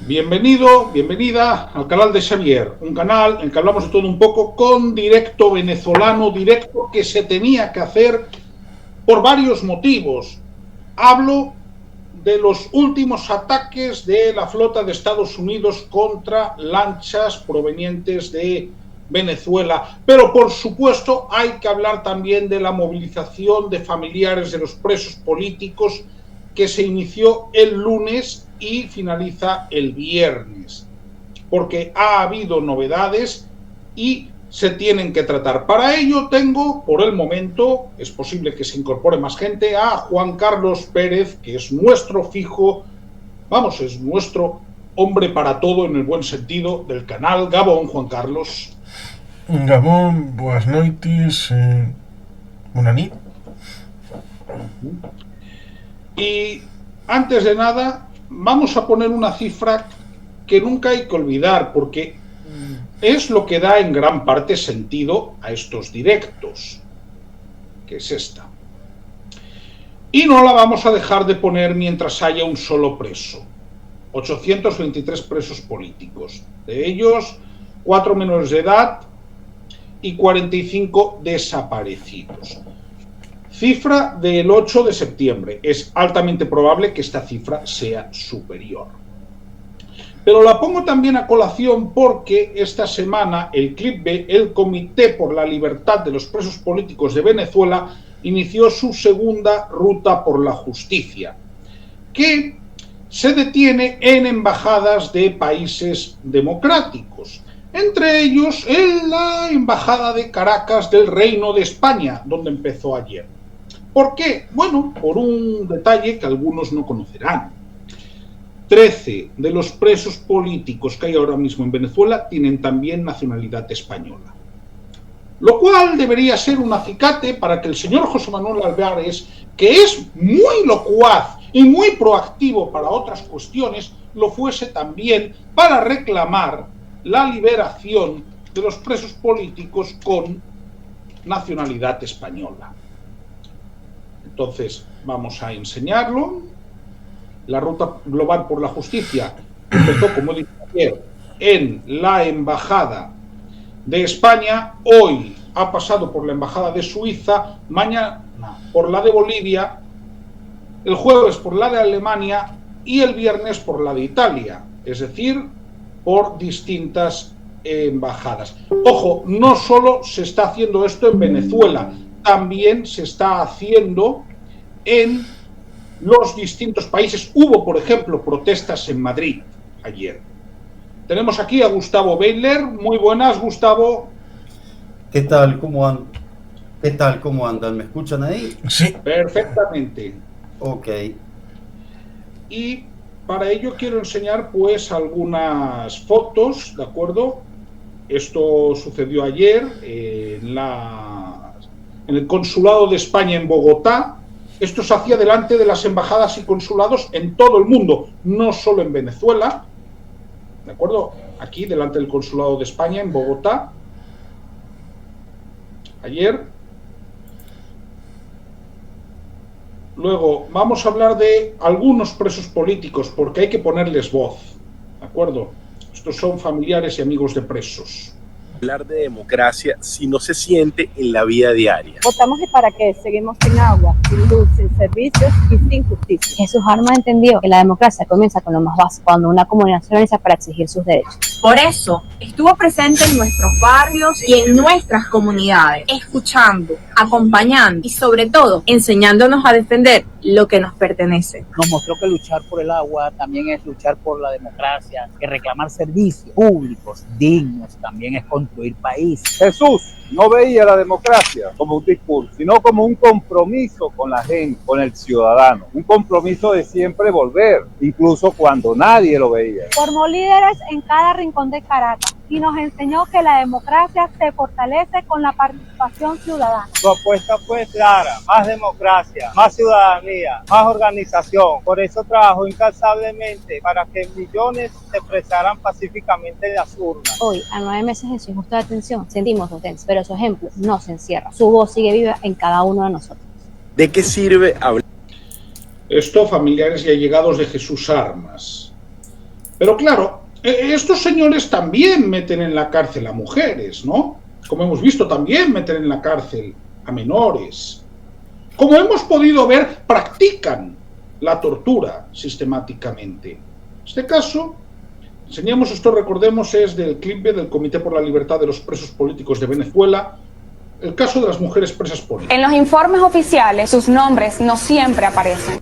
Bienvenido, bienvenida al canal de Xavier, un canal en el que hablamos de todo un poco con directo venezolano, directo que se tenía que hacer por varios motivos. Hablo de los últimos ataques de la flota de Estados Unidos contra lanchas provenientes de Venezuela, pero por supuesto hay que hablar también de la movilización de familiares de los presos políticos que se inició el lunes y finaliza el viernes, porque ha habido novedades y se tienen que tratar. Para ello tengo, por el momento, es posible que se incorpore más gente, a Juan Carlos Pérez, que es nuestro fijo, vamos, es nuestro hombre para todo en el buen sentido del canal. Gabón, Juan Carlos. Gabón, boas noites, bona nit. Y antes de nada, vamos a poner una cifra que nunca hay que olvidar, porque es lo que da en gran parte sentido a estos directos, que es esta. Y no la vamos a dejar de poner mientras haya un solo preso. 823 presos políticos, de ellos 4 menores de edad y 45 desaparecidos. Cifra del 8 de septiembre. Es altamente probable que esta cifra sea superior. Pero la pongo también a colación porque esta semana el CLIPBE, el Comité por la Libertad de los Presos Políticos de Venezuela, inició su segunda ruta por la justicia, que se detiene en embajadas de países democráticos, entre ellos en la Embajada de Caracas del Reino de España, donde empezó ayer. ¿Por qué? Bueno, por un detalle que algunos no conocerán. 13 de los presos políticos que hay ahora mismo en Venezuela tienen también nacionalidad española. Lo cual debería ser un acicate para que el señor José Manuel Álvarez, que es muy locuaz y muy proactivo para otras cuestiones, lo fuese también para reclamar la liberación de los presos políticos con nacionalidad española. Entonces, vamos a enseñarlo. La ruta global por la justicia empezó, como dije ayer, en la Embajada de España, hoy ha pasado por la Embajada de Suiza, mañana por la de Bolivia, el jueves por la de Alemania y el viernes por la de Italia, es decir, por distintas embajadas. Ojo, no solo se está haciendo esto en Venezuela, también se está haciendo en los distintos países. Hubo, por ejemplo, protestas en Madrid ayer. Tenemos aquí a Gustavo Beyler. Muy buenas, Gustavo. ¿Qué tal? ¿Cómo andan? ¿Me escuchan ahí? Sí. Perfectamente. Ok. Y para ello quiero enseñar pues algunas fotos, ¿de acuerdo? Esto sucedió ayer en el Consulado de España en Bogotá. Esto se hacía delante de las embajadas y consulados en todo el mundo, no solo en Venezuela, ¿de acuerdo? Aquí, delante del Consulado de España en Bogotá, ayer. Luego, vamos a hablar de algunos presos políticos, porque hay que ponerles voz, ¿de acuerdo? Estos son familiares y amigos de presos. Hablar de democracia si no se siente en la vida diaria. Votamos y para qué, seguimos sin agua, sin luz, sin servicios y sin justicia. Jesús Armas entendió que la democracia comienza con lo más básico, cuando una comunidad se organiza para exigir sus derechos. Por eso, estuvo presente en nuestros barrios y en nuestras comunidades, escuchando, acompañando y sobre todo, enseñándonos a defender lo que nos pertenece. Nos mostró que luchar por el agua también es luchar por la democracia, que reclamar servicios públicos dignos también es construir país. Jesús no veía la democracia como un discurso, sino como un compromiso con la gente, con el ciudadano, un compromiso de siempre volver, incluso cuando nadie lo veía. Formó líderes en cada rincón de Caracas y nos enseñó que la democracia se fortalece con la participación ciudadana. Su apuesta fue clara: más democracia, más ciudadanía, más organización. Por eso trabajó incansablemente para que millones se expresaran pacíficamente en las urnas. Hoy, a 9 meses de su injusta detención, sentimos potencia, pero su ejemplo no se encierra. Su voz sigue viva en cada uno de nosotros. ¿De qué sirve hablar? Esto, familiares y allegados de Jesús Armas. Pero claro, estos señores también meten en la cárcel a mujeres, ¿no? Como hemos visto, también meten en la cárcel a menores. Como hemos podido ver, practican la tortura sistemáticamente. En este caso, enseñamos esto, recordemos, es del clip del Comité por la Libertad de los Presos Políticos de Venezuela, el caso de las mujeres presas políticas. En los informes oficiales, sus nombres no siempre aparecen.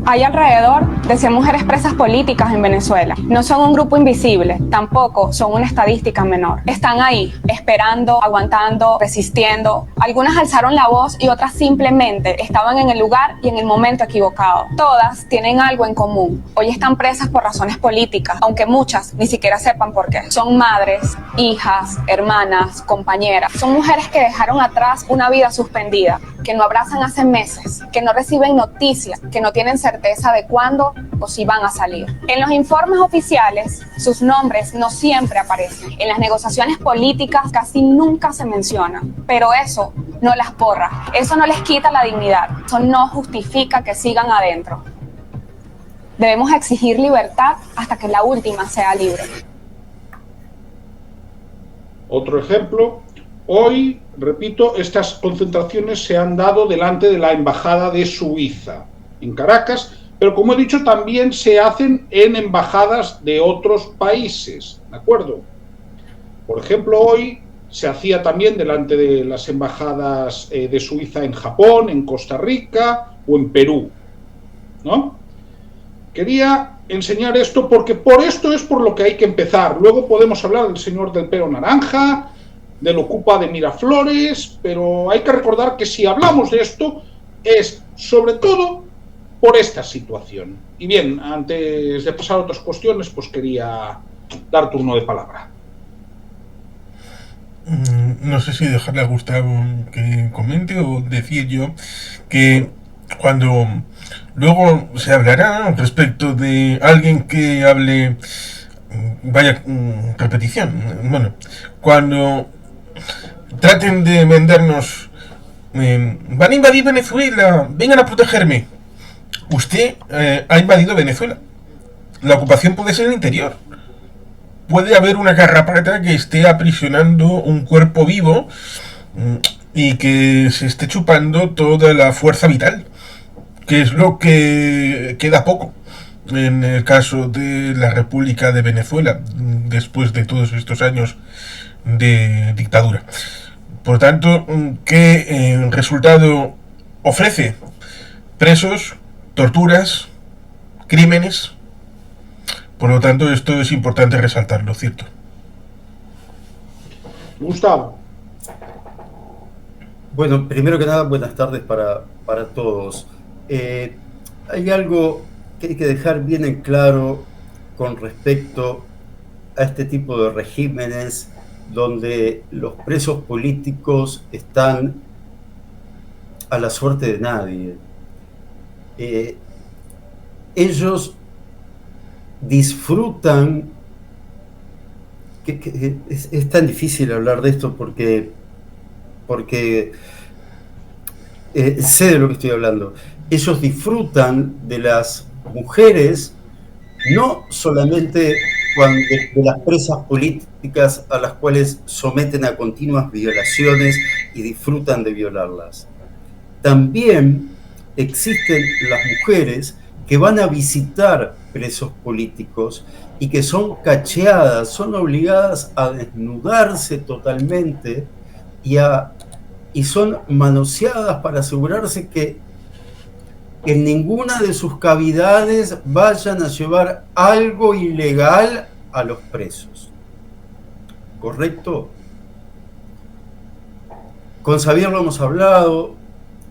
Hay alrededor de 100 mujeres presas políticas en Venezuela. No son un grupo invisible, tampoco son una estadística menor. Están ahí, esperando, aguantando, resistiendo. Algunas alzaron la voz y otras simplemente estaban en el lugar y en el momento equivocado. Todas tienen algo en común. Hoy están presas por razones políticas, aunque muchas ni siquiera sepan por qué. Son madres, hijas, hermanas, compañeras. Son mujeres que dejaron atrás una vida suspendida, que no abrazan hace meses, que no reciben noticias, que no tienen certeza de cuándo o si van a salir. En los informes oficiales, sus nombres no siempre aparecen. En las negociaciones políticas casi nunca se mencionan. Pero eso no las porra, eso no les quita la dignidad, eso no justifica que sigan adentro. Debemos exigir libertad hasta que la última sea libre. Otro ejemplo, hoy, repito, estas concentraciones se han dado delante de la Embajada de Suiza, en Caracas, pero como he dicho, también se hacen en embajadas de otros países, ¿de acuerdo? Por ejemplo, hoy se hacía también delante de las embajadas de Suiza en Japón, en Costa Rica o en Perú, ¿no? Quería enseñar esto porque por esto es por lo que hay que empezar. Luego podemos hablar del señor del pelo naranja, del Ocupa de Miraflores, pero hay que recordar que si hablamos de esto es sobre todo por esta situación. Y bien, antes de pasar a otras cuestiones, pues quería dar turno de palabra. No sé si dejarle a Gustavo que comente o decir yo que cuando luego se hablará respecto de alguien que hable, vaya repetición, bueno, cuando traten de vendernos, van a invadir Venezuela, vengan a protegerme. Usted ha invadido Venezuela. La ocupación puede ser en el interior. Puede haber una garrapata que esté aprisionando un cuerpo vivo y que se esté chupando toda la fuerza vital, que es lo que queda poco en el caso de la República de Venezuela después de todos estos años de dictadura. Por tanto, ¿qué resultado ofrece? Presos, torturas, crímenes. Por lo tanto, esto es importante resaltarlo, ¿cierto? Gustavo. Bueno, primero que nada, buenas tardes para todos. Hay algo que hay que dejar bien en claro con respecto a este tipo de regímenes donde los presos políticos están a la suerte de nadie. Ellos disfrutan, es tan difícil hablar de esto porque sé de lo que estoy hablando. Ellos disfrutan de las mujeres, no solamente de las presas políticas a las cuales someten a continuas violaciones y disfrutan de violarlas. También existen las mujeres que van a visitar presos políticos y que son cacheadas, son obligadas a desnudarse totalmente y son manoseadas para asegurarse que en ninguna de sus cavidades vayan a llevar algo ilegal a los presos. ¿Correcto? Con Xavier lo hemos hablado,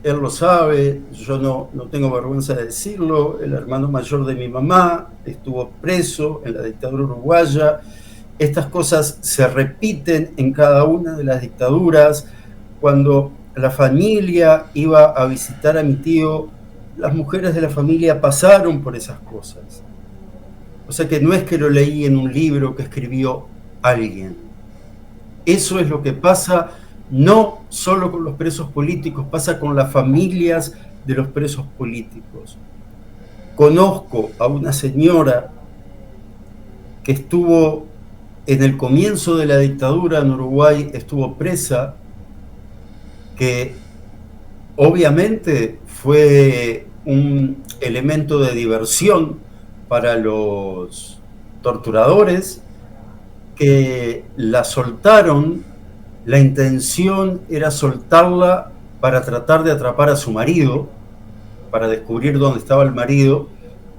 él lo sabe, yo no tengo vergüenza de decirlo, el hermano mayor de mi mamá estuvo preso en la dictadura uruguaya. Estas cosas se repiten en cada una de las dictaduras. Cuando la familia iba a visitar a mi tío, las mujeres de la familia pasaron por esas cosas. O sea que no es que lo leí en un libro que escribió alguien. Eso es lo que pasa no solo con los presos políticos, pasa con las familias de los presos políticos. Conozco a una señora que estuvo en el comienzo de la dictadura en Uruguay, estuvo presa, que obviamente fue un elemento de diversión para los torturadores, que la soltaron. La intención era soltarla para tratar de atrapar a su marido, para descubrir dónde estaba el marido,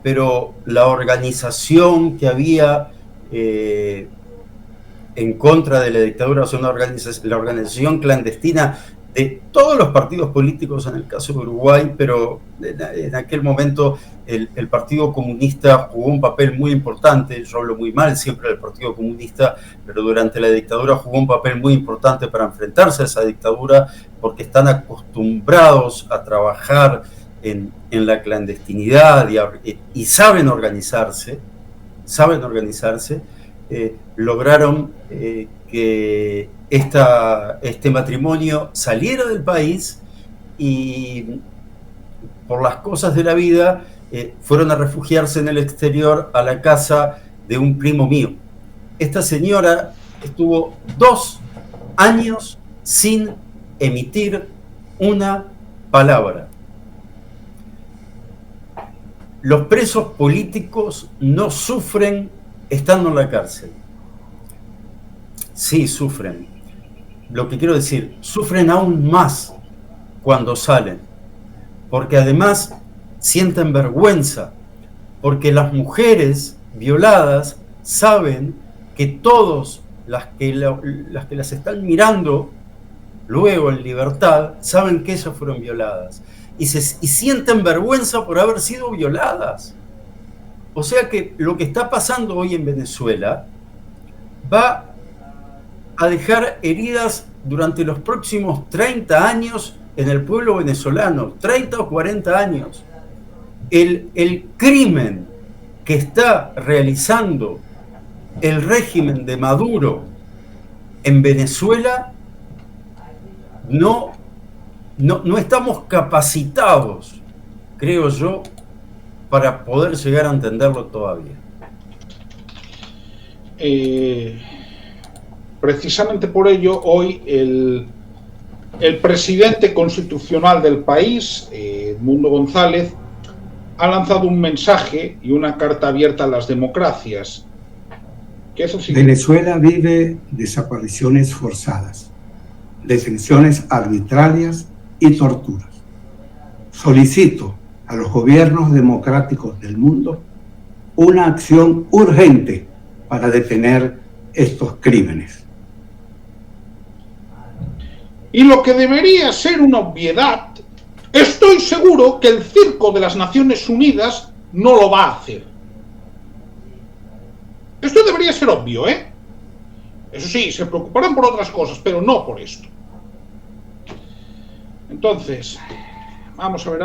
pero la organización que había en contra de la dictadura, o sea, la organización clandestina de todos los partidos políticos en el caso de Uruguay, pero en aquel momento el Partido Comunista jugó un papel muy importante. Yo hablo muy mal siempre del Partido Comunista, pero durante la dictadura jugó un papel muy importante para enfrentarse a esa dictadura, porque están acostumbrados a trabajar en la clandestinidad y saben organizarse, lograron que este matrimonio saliera del país y por las cosas de la vida fueron a refugiarse en el exterior a la casa de un primo mío. Esta señora estuvo 2 años sin emitir una palabra. Los presos políticos no sufren estando en la cárcel. Sí, sufren. Lo que quiero decir, sufren aún más cuando salen, porque además sienten vergüenza, porque las mujeres violadas saben que todos las que las están mirando luego en libertad saben que ellas fueron violadas y sienten vergüenza por haber sido violadas. O sea que lo que está pasando hoy en Venezuela va a dejar heridas durante los próximos 30 años en el pueblo venezolano, 30 o 40 años. El crimen que está realizando el régimen de Maduro en Venezuela, no estamos capacitados, creo yo, para poder llegar a entenderlo todavía. Precisamente por ello, hoy el presidente constitucional del país, Edmundo González, ha lanzado un mensaje y una carta abierta a las democracias. ¿Qué es el siguiente? Venezuela vive desapariciones forzadas, detenciones arbitrarias y torturas. Solicito a los gobiernos democráticos del mundo una acción urgente para detener estos crímenes. Y lo que debería ser una obviedad, estoy seguro que el circo de las Naciones Unidas no lo va a hacer. Esto debería ser obvio, ¿eh? Eso sí, se preocuparán por otras cosas, pero no por esto. Entonces, vamos a ver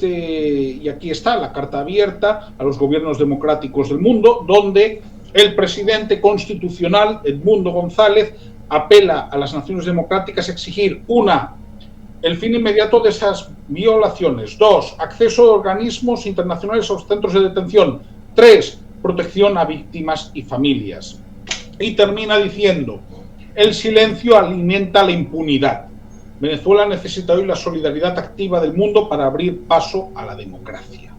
y aquí está la carta abierta a los gobiernos democráticos del mundo, donde el presidente constitucional, Edmundo González, apela a las naciones democráticas a exigir: 1, el fin inmediato de esas violaciones; 2, acceso de organismos internacionales a los centros de detención; 3, protección a víctimas y familias. Y termina diciendo: el silencio alimenta la impunidad. Venezuela necesita hoy la solidaridad activa del mundo para abrir paso a la democracia.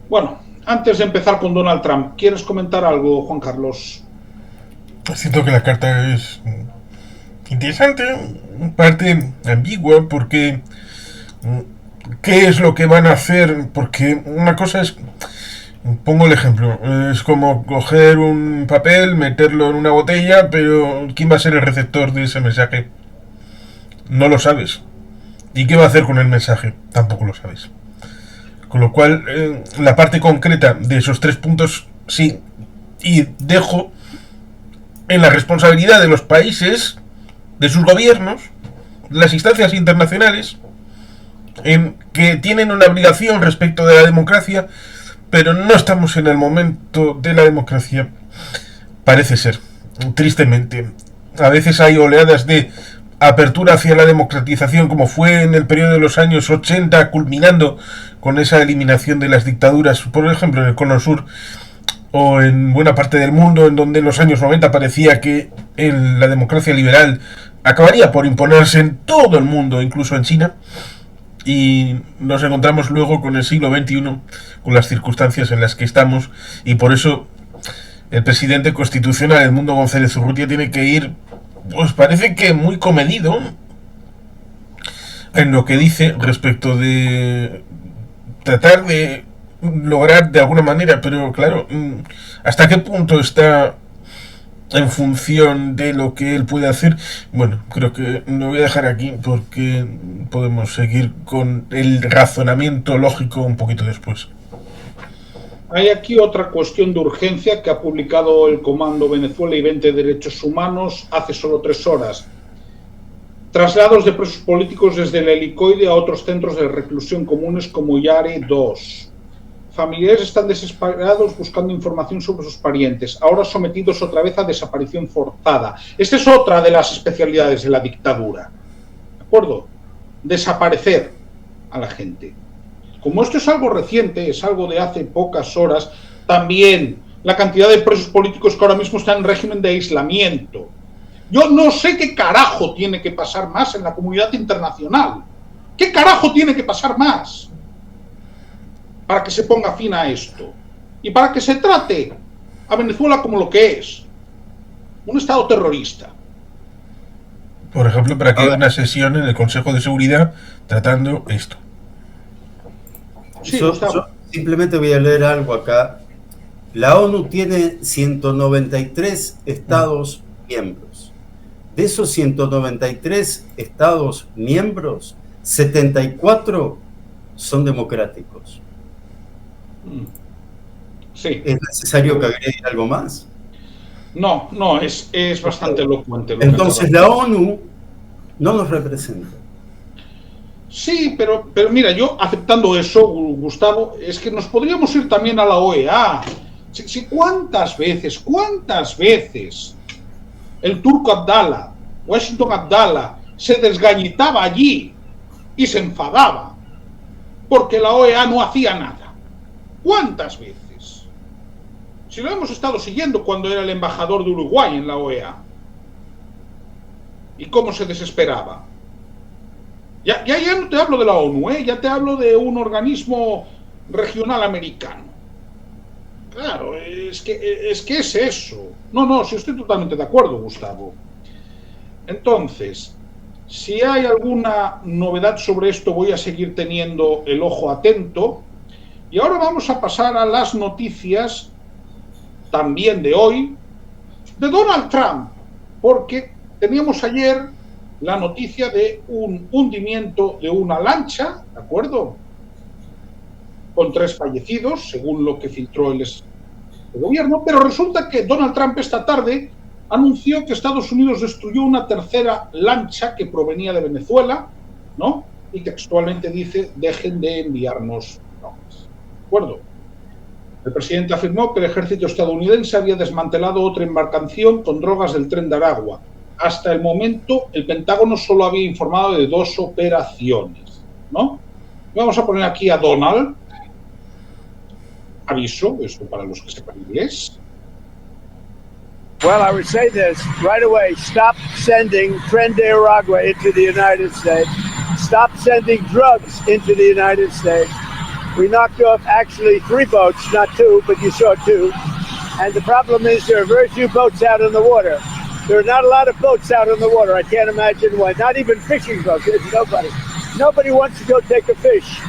Bueno, antes de empezar con Donald Trump, ¿quieres comentar algo, Juan Carlos? Siento que la carta es interesante, en parte ambigua, porque ¿qué es lo que van a hacer? Porque una cosa es, pongo el ejemplo, es como coger un papel, meterlo en una botella, pero ¿quién va a ser el receptor de ese mensaje? No lo sabes. ¿Y qué va a hacer con el mensaje? Tampoco lo sabes. Con lo cual, la parte concreta de esos 3 puntos, sí, y dejo en la responsabilidad de los países, de sus gobiernos, de las instancias internacionales, en que tienen una obligación respecto de la democracia, pero no estamos en el momento de la democracia, parece ser, tristemente. A veces hay oleadas de apertura hacia la democratización, como fue en el periodo de los años 80, culminando con esa eliminación de las dictaduras, por ejemplo en el Cono Sur, o en buena parte del mundo, en donde en los años 90 parecía que la democracia liberal acabaría por imponerse en todo el mundo, incluso en China, y nos encontramos luego con el siglo XXI, con las circunstancias en las que estamos, y por eso el presidente constitucional, Edmundo González Urrutia, tiene que ir, pues parece que muy comedido en lo que dice respecto de tratar de lograr de alguna manera, pero claro, ¿hasta qué punto está en función de lo que él puede hacer? Bueno, creo que lo voy a dejar aquí porque podemos seguir con el razonamiento lógico un poquito después. Hay aquí otra cuestión de urgencia que ha publicado el Comando Venezuela y 20 Derechos Humanos hace solo 3 horas. Traslados de presos políticos desde el helicoide a otros centros de reclusión comunes como Yare 2. Familiares están desesperados buscando información sobre sus parientes, ahora sometidos otra vez a desaparición forzada. Esta es otra de las especialidades de la dictadura. ¿De acuerdo? Desaparecer a la gente. Como esto es algo reciente, es algo de hace pocas horas, también la cantidad de presos políticos que ahora mismo están en régimen de aislamiento. Yo no sé qué carajo tiene que pasar más en la comunidad internacional. ¿Qué carajo tiene que pasar más para que se ponga fin a esto? Y para que se trate a Venezuela como lo que es, un estado terrorista. Por ejemplo, para que haya una sesión en el Consejo de Seguridad tratando esto. Sí, yo simplemente voy a leer algo acá. La ONU tiene 193 estados miembros. De esos 193 estados miembros, 74 son democráticos. Sí. ¿Es necesario que agregue algo más? No, es bastante elocuente. Entonces la ONU no nos representa. Sí, pero mira, yo aceptando eso, Gustavo, es que nos podríamos ir también a la OEA. ¿Cuántas veces el turco Abdallah, Washington Abdallah, se desgañitaba allí y se enfadaba porque la OEA no hacía nada? ¿Cuántas veces? Si lo hemos estado siguiendo cuando era el embajador de Uruguay en la OEA. ¿Y cómo se desesperaba? Ya no te hablo de la ONU, ya te hablo de un organismo regional americano. Claro, es que es eso. No, sí estoy totalmente de acuerdo, Gustavo. Entonces, si hay alguna novedad sobre esto, voy a seguir teniendo el ojo atento. Y ahora vamos a pasar a las noticias, también de hoy, de Donald Trump, porque teníamos ayer la noticia de un hundimiento de una lancha, ¿de acuerdo?, con 3 fallecidos, según lo que filtró el gobierno, pero resulta que Donald Trump esta tarde anunció que Estados Unidos destruyó una tercera lancha que provenía de Venezuela, ¿no?, y textualmente dice: dejen de enviarnos drogas. ¿De acuerdo? El presidente afirmó que el ejército estadounidense había desmantelado otra embarcación con drogas del tren de Aragua. Hasta el momento, el Pentágono solo había informado de 2 operaciones, ¿no? Vamos a poner aquí a Donald. Aviso, esto para los que sepan inglés. Well, I would say this right away. Stop sending Tren de Aragua into the United States. Stop sending drugs into the United States. We knocked off actually 3 boats, not 2, but you saw 2. And the problem is there are very few boats out in the water. There are not a lot of boats out in the water. I can't imagine why. Not even fishing boats. There's nobody. Nobody wants to go take a fish.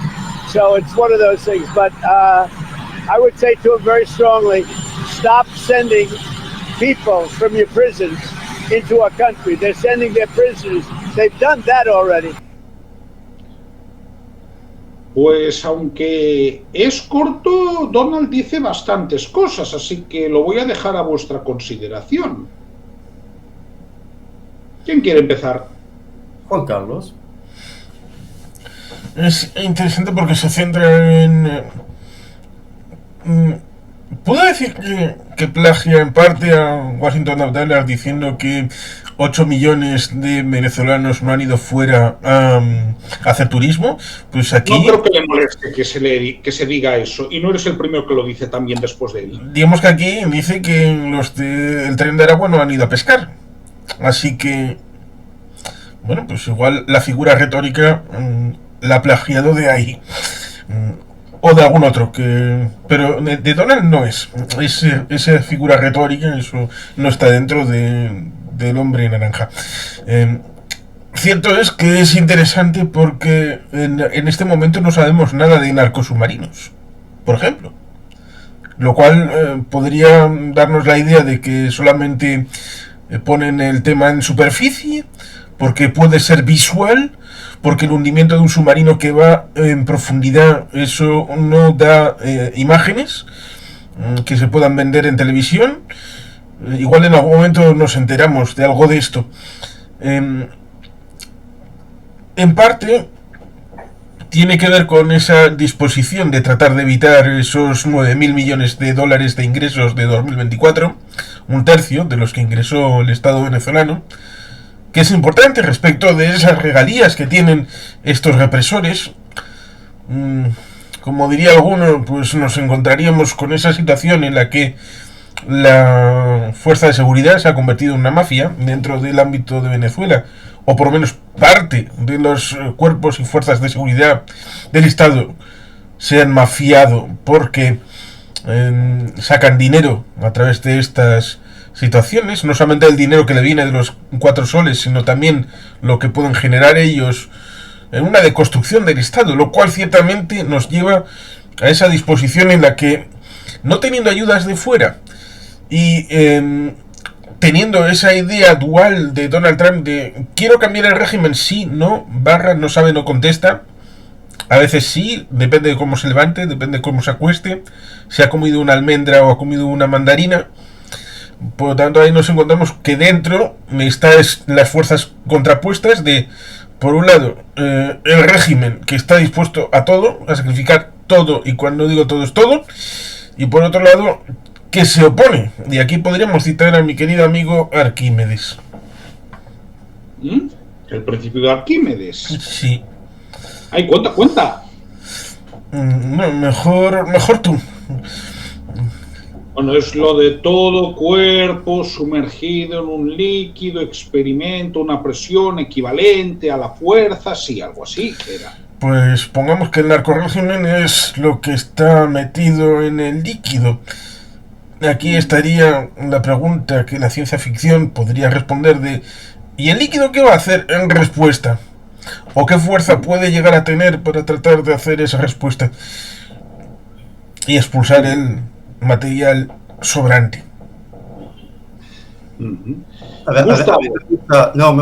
So it's one of those things. But I would say to him very strongly, stop sending people from your prisons into our country. They're sending their prisoners. They've done that already. Pues aunque es corto, Donald dice bastantes cosas, así que lo voy a dejar a vuestra consideración. ¿Quién quiere empezar? Juan Carlos. Es interesante porque se centra en... ¿Puedo decir que plagia en parte a Washington Abdallah diciendo que 8 millones de venezolanos no han ido fuera a hacer turismo, pues aquí... No creo que le moleste que se diga eso, y no eres el primero que lo dice también después de él. Digamos que aquí dice que los del tren de Aragua no han ido a pescar, así que... Bueno, pues igual la figura retórica la ha plagiado de ahí. O de algún otro, pero de Donald no es. Esa figura retórica, eso no está dentro del hombre naranja. Cierto es que es interesante porque en este momento no sabemos nada de narcosubmarinos, por ejemplo. Lo cual podría darnos la idea de que solamente ponen el tema en superficie, porque puede ser visual, porque el hundimiento de un submarino que va en profundidad, eso no da imágenes que se puedan vender en televisión. Igual en algún momento nos enteramos de algo de esto. En parte tiene que ver con esa disposición de tratar de evitar esos 9.000 millones de dólares de ingresos de 2024, un tercio de los que ingresó el Estado venezolano, que es importante respecto de esas regalías que tienen estos represores. Como diría alguno, pues nos encontraríamos con esa situación en la que la fuerza de seguridad se ha convertido en una mafia dentro del ámbito de Venezuela, o por lo menos parte de los cuerpos y fuerzas de seguridad del Estado se han mafiado porque sacan dinero a través de estas situaciones, no solamente el dinero que le viene de los 4 soles, sino también lo que pueden generar ellos en una deconstrucción del Estado, lo cual ciertamente nos lleva a esa disposición en la que, no teniendo ayudas de fuera y teniendo esa idea dual de Donald Trump de quiero cambiar el régimen, sí, no, barra, no sabe, no contesta, a veces sí, depende de cómo se levante, depende de cómo se acueste, si ha comido una almendra o ha comido una mandarina. Por lo tanto, ahí nos encontramos que dentro están las fuerzas contrapuestas de, por un lado, el régimen que está dispuesto a todo, a sacrificar todo, y cuando digo todo es todo, y por otro lado, que se opone. Y aquí podríamos citar a mi querido amigo Arquímedes. ¿El principio de Arquímedes? Sí. ¡Ay, cuenta! No, mejor tú. Bueno, es lo de todo cuerpo sumergido en un líquido, experimento una presión equivalente a la fuerza, sí, algo así era. Pues pongamos que el narcorrégimen es lo que está metido en el líquido. Aquí estaría la pregunta que la ciencia ficción podría responder de ¿y el líquido qué va a hacer en respuesta? ¿O qué fuerza puede llegar a tener para tratar de hacer esa respuesta y expulsar el material sobrante? Me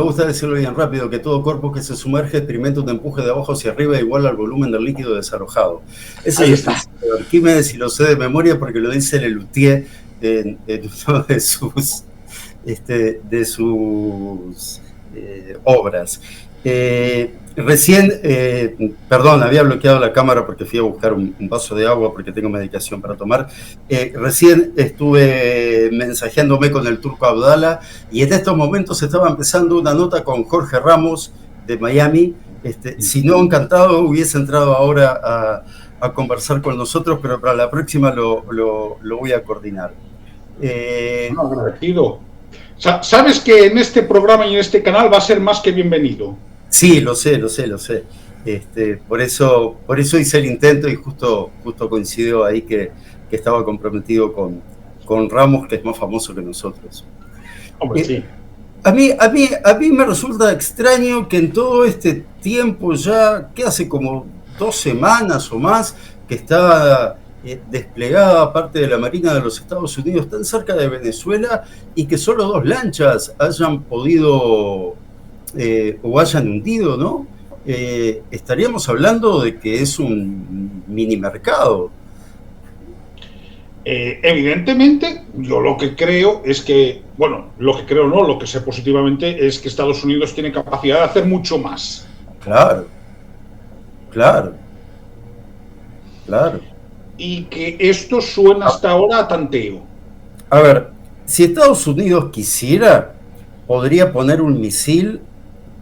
gusta decirlo bien rápido, que todo cuerpo que se sumerge experimenta un empuje de abajo hacia arriba igual al volumen del líquido desalojado. Ese es el Arquímedes, y lo sé de memoria porque lo dice Lelutier en una de sus obras. Recién, perdón, había bloqueado la cámara porque fui a buscar un vaso de agua porque tengo medicación para tomar. Recién estuve mensajeándome con el Turco Abdala y en estos momentos estaba empezando una nota con Jorge Ramos de Miami. Si no, encantado, hubiese entrado ahora a conversar con nosotros, pero para la próxima lo voy a coordinar. Agradecido. Sabes que en este programa y en este canal va a ser más que bienvenido. Sí, lo sé. Por eso hice el intento y justo coincidió ahí que estaba comprometido con Ramos, que es más famoso que nosotros. Hombre, sí. A mí me resulta extraño que en todo este tiempo ya, que hace como 2 semanas o más, que está desplegada parte de la Marina de los Estados Unidos tan cerca de Venezuela y que solo 2 lanchas hayan podido o hayan hundido, ¿no? Estaríamos hablando de que es un mini mercado. Evidentemente, yo lo que creo es que, lo que sé positivamente es que Estados Unidos tiene capacidad de hacer mucho más. Claro. Y que esto suena hasta ahora a tanteo. A ver, si Estados Unidos quisiera, podría poner un misil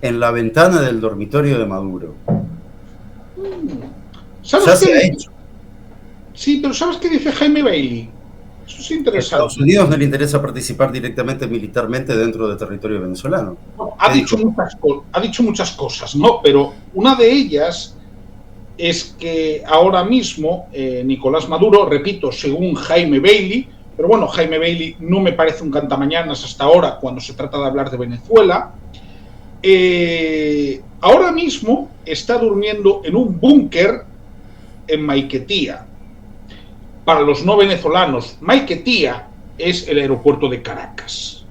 en la ventana del dormitorio de Maduro. ¿Sabes Ya qué se ha dice? hecho. Sí, pero ¿sabes qué dice Jaime Bailey? Eso es A interesante. Estados Unidos no le interesa participar directamente militarmente dentro del territorio venezolano. Ha dicho muchas cosas, ¿no? Pero una de ellas es que ahora mismo Nicolás Maduro, repito, según Jaime Bailey, pero bueno, Jaime Bailey no me parece un cantamañanas hasta ahora cuando se trata de hablar de Venezuela, ahora mismo está durmiendo en un búnker en Maiquetía. Para los no venezolanos, Maiquetía es el aeropuerto de Caracas.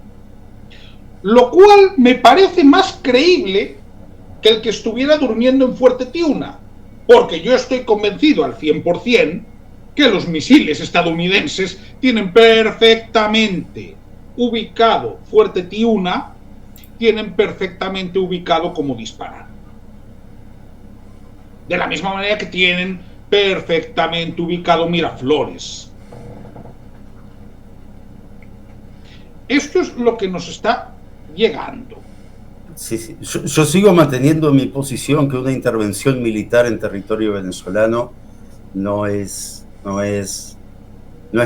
Lo cual me parece más creíble que el que estuviera durmiendo en Fuerte Tiuna, porque yo estoy convencido al 100% que los misiles estadounidenses tienen perfectamente ubicado Fuerte Tiuna, tienen perfectamente ubicado cómo disparar. De la misma manera que tienen perfectamente ubicado Miraflores. Esto es lo que nos está llegando. Sí. Yo sigo manteniendo mi posición que una intervención militar en territorio venezolano no es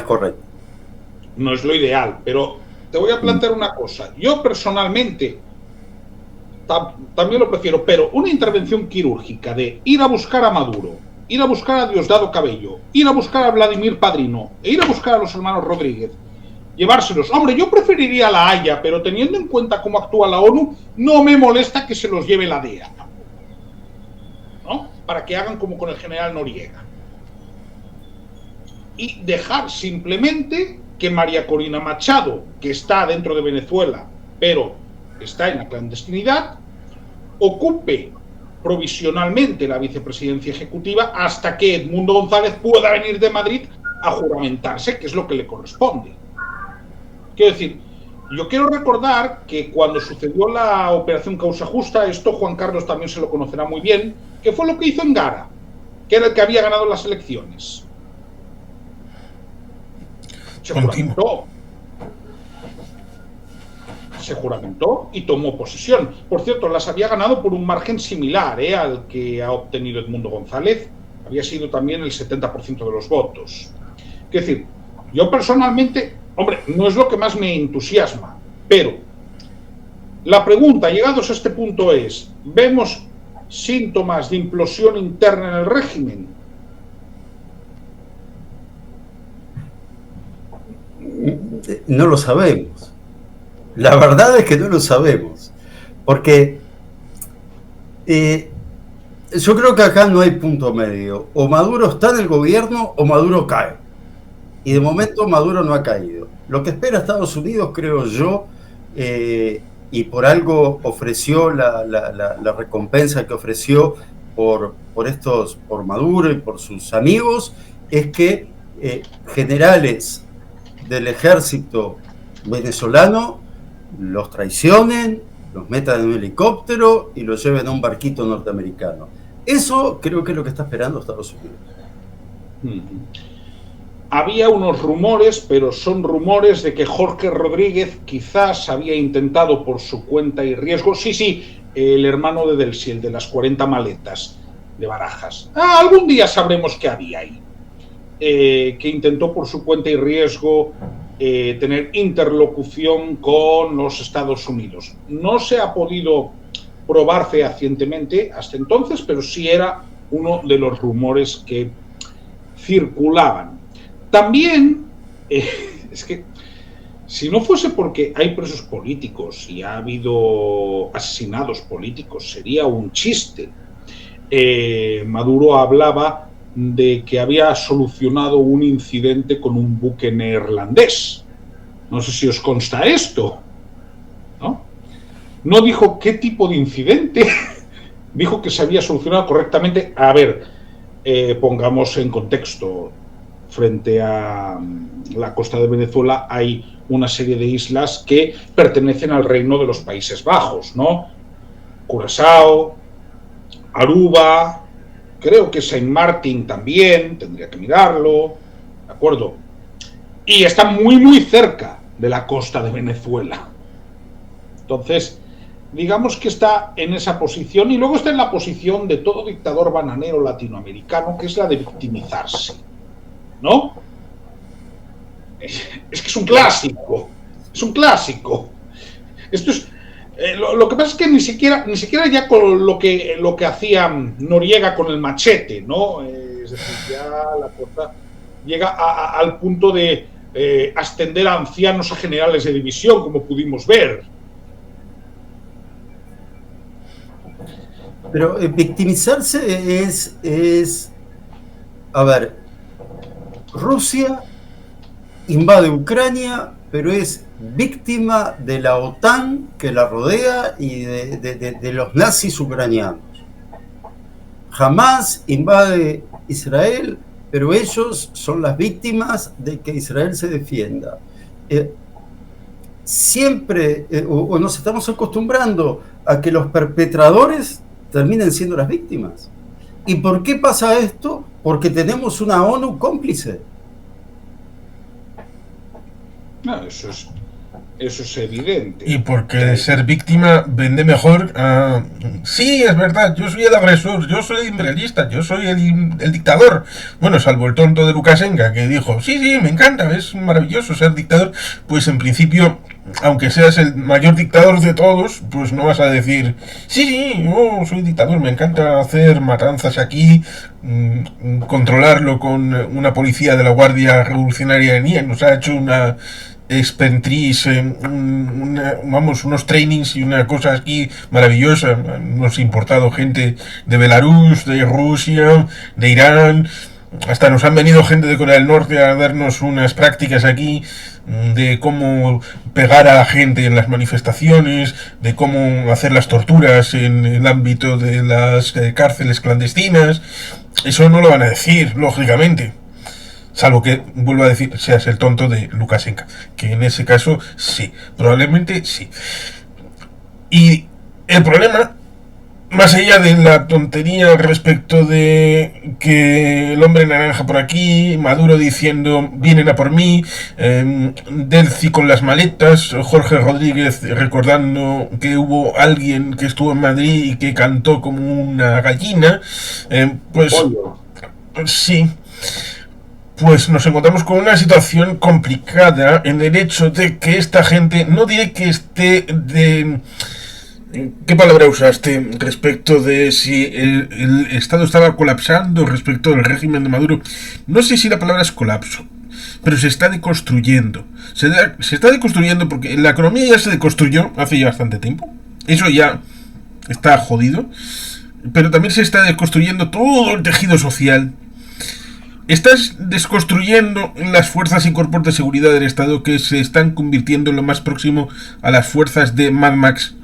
correcto. No es lo ideal, pero te voy a plantear una cosa. Yo personalmente también lo prefiero, pero una intervención quirúrgica de ir a buscar a Maduro, ir a buscar a Diosdado Cabello, ir a buscar a Vladimir Padrino e ir a buscar a los hermanos Rodríguez, llevárselos. Hombre, yo preferiría la Haya, pero teniendo en cuenta cómo actúa la ONU, no me molesta que se los lleve la DEA, ¿no? Para que hagan como con el general Noriega. Y dejar simplemente que María Corina Machado, que está dentro de Venezuela, pero está en la clandestinidad, ocupe provisionalmente la vicepresidencia ejecutiva hasta que Edmundo González pueda venir de Madrid a juramentarse, que es lo que le corresponde. Quiero decir, yo quiero recordar que cuando sucedió la operación Causa Justa, esto Juan Carlos también se lo conocerá muy bien, que fue lo que hizo Engara, que era el que había ganado las elecciones. Se juramentó y tomó posesión. Por cierto, las había ganado por un margen similar al que ha obtenido Edmundo González. Había sido también el 70% de los votos. Es decir, yo personalmente, hombre, no es lo que más me entusiasma, pero la pregunta, llegados a este punto, es: ¿vemos síntomas de implosión interna en el régimen? No lo sabemos. La verdad es que no lo sabemos. Porque yo creo que acá no hay punto medio. O Maduro está en el gobierno o Maduro cae. Y de momento Maduro no ha caído. Lo que espera Estados Unidos, creo yo, y por algo ofreció la recompensa que ofreció por Maduro y por sus amigos, es que generales del ejército venezolano los traicionen, los metan en un helicóptero y los lleven a un barquito norteamericano. Eso creo que es lo que está esperando Estados Unidos. Había unos rumores, pero son rumores de que Jorge Rodríguez quizás había intentado por su cuenta y riesgo, sí, el hermano de Delcy, el de las 40 maletas de Barajas. Algún día sabremos qué había ahí. Que intentó por su cuenta y riesgo tener interlocución con los Estados Unidos. No se ha podido probar fehacientemente hasta entonces, pero sí era uno de los rumores que circulaban. También, es que si no fuese porque hay presos políticos y ha habido asesinados políticos, sería un chiste. Maduro hablaba de que había solucionado un incidente con un buque neerlandés. No sé si os consta esto, ¿no? No dijo qué tipo de incidente, dijo que se había solucionado correctamente. A ver, pongamos en contexto. Frente a la costa de Venezuela hay una serie de islas que pertenecen al reino de los Países Bajos, ¿no? Curazao, Aruba, creo que Saint Martin también, tendría que mirarlo, ¿de acuerdo? Y está muy, muy cerca de la costa de Venezuela. Entonces, digamos que está en esa posición, y luego está en la posición de todo dictador bananero latinoamericano, que es la de victimizarse, ¿no? Es que es un clásico, Esto es lo que pasa es que ni siquiera ya con lo que hacía Noriega con el machete, ¿no? Es decir, ya la cosa llega al punto de ascender a ancianos a generales de división, como pudimos ver. Pero victimizarse es, a ver, Rusia invade Ucrania, pero es víctima de la OTAN que la rodea y de los nazis ucranianos. Jamás invade Israel, pero ellos son las víctimas de que Israel se defienda. Siempre, o nos estamos acostumbrando a que los perpetradores terminen siendo las víctimas. ¿Y por qué pasa esto? Porque tenemos una ONU cómplice. No, eso es evidente. Y porque ser víctima vende mejor. Sí, es verdad, yo soy el agresor, yo soy el imperialista, yo soy el dictador. Bueno, salvo el tonto de Lukashenko que dijo, sí, me encanta, es maravilloso ser dictador. Pues en principio, aunque seas el mayor dictador de todos, pues no vas a decir, sí, yo soy dictador, me encanta hacer matanzas aquí, controlarlo con una policía de la Guardia Revolucionaria de Nia. Nos ha hecho una Spentris, unos trainings y una cosa aquí maravillosa. Nos ha importado gente de Belarus, de Rusia, de Irán, hasta nos han venido gente de Corea del Norte a darnos unas prácticas aquí de cómo pegar a la gente en las manifestaciones, de cómo hacer las torturas en el ámbito de las cárceles clandestinas. Eso no lo van a decir, lógicamente. Salvo que, vuelvo a decir, seas el tonto de Lukashenko, que en ese caso sí, probablemente sí. Y el problema, más allá de la tontería respecto de que el hombre naranja por aquí, Maduro diciendo vienen a por mí, Delci con las maletas, Jorge Rodríguez recordando que hubo alguien que estuvo en Madrid y que cantó como una gallina, pues sí. Pues nos encontramos con una situación complicada en el hecho de que esta gente, no diré que esté de... ¿Qué palabra usaste respecto de si el Estado estaba colapsando respecto al régimen de Maduro? No sé si la palabra es colapso, pero se está deconstruyendo. Se está deconstruyendo porque la economía ya se deconstruyó hace ya bastante tiempo. Eso ya está jodido. Pero también se está deconstruyendo todo el tejido social. Estás desconstruyendo las fuerzas y cuerpos de seguridad del Estado que se están convirtiendo en lo más próximo a las fuerzas de Mad Max.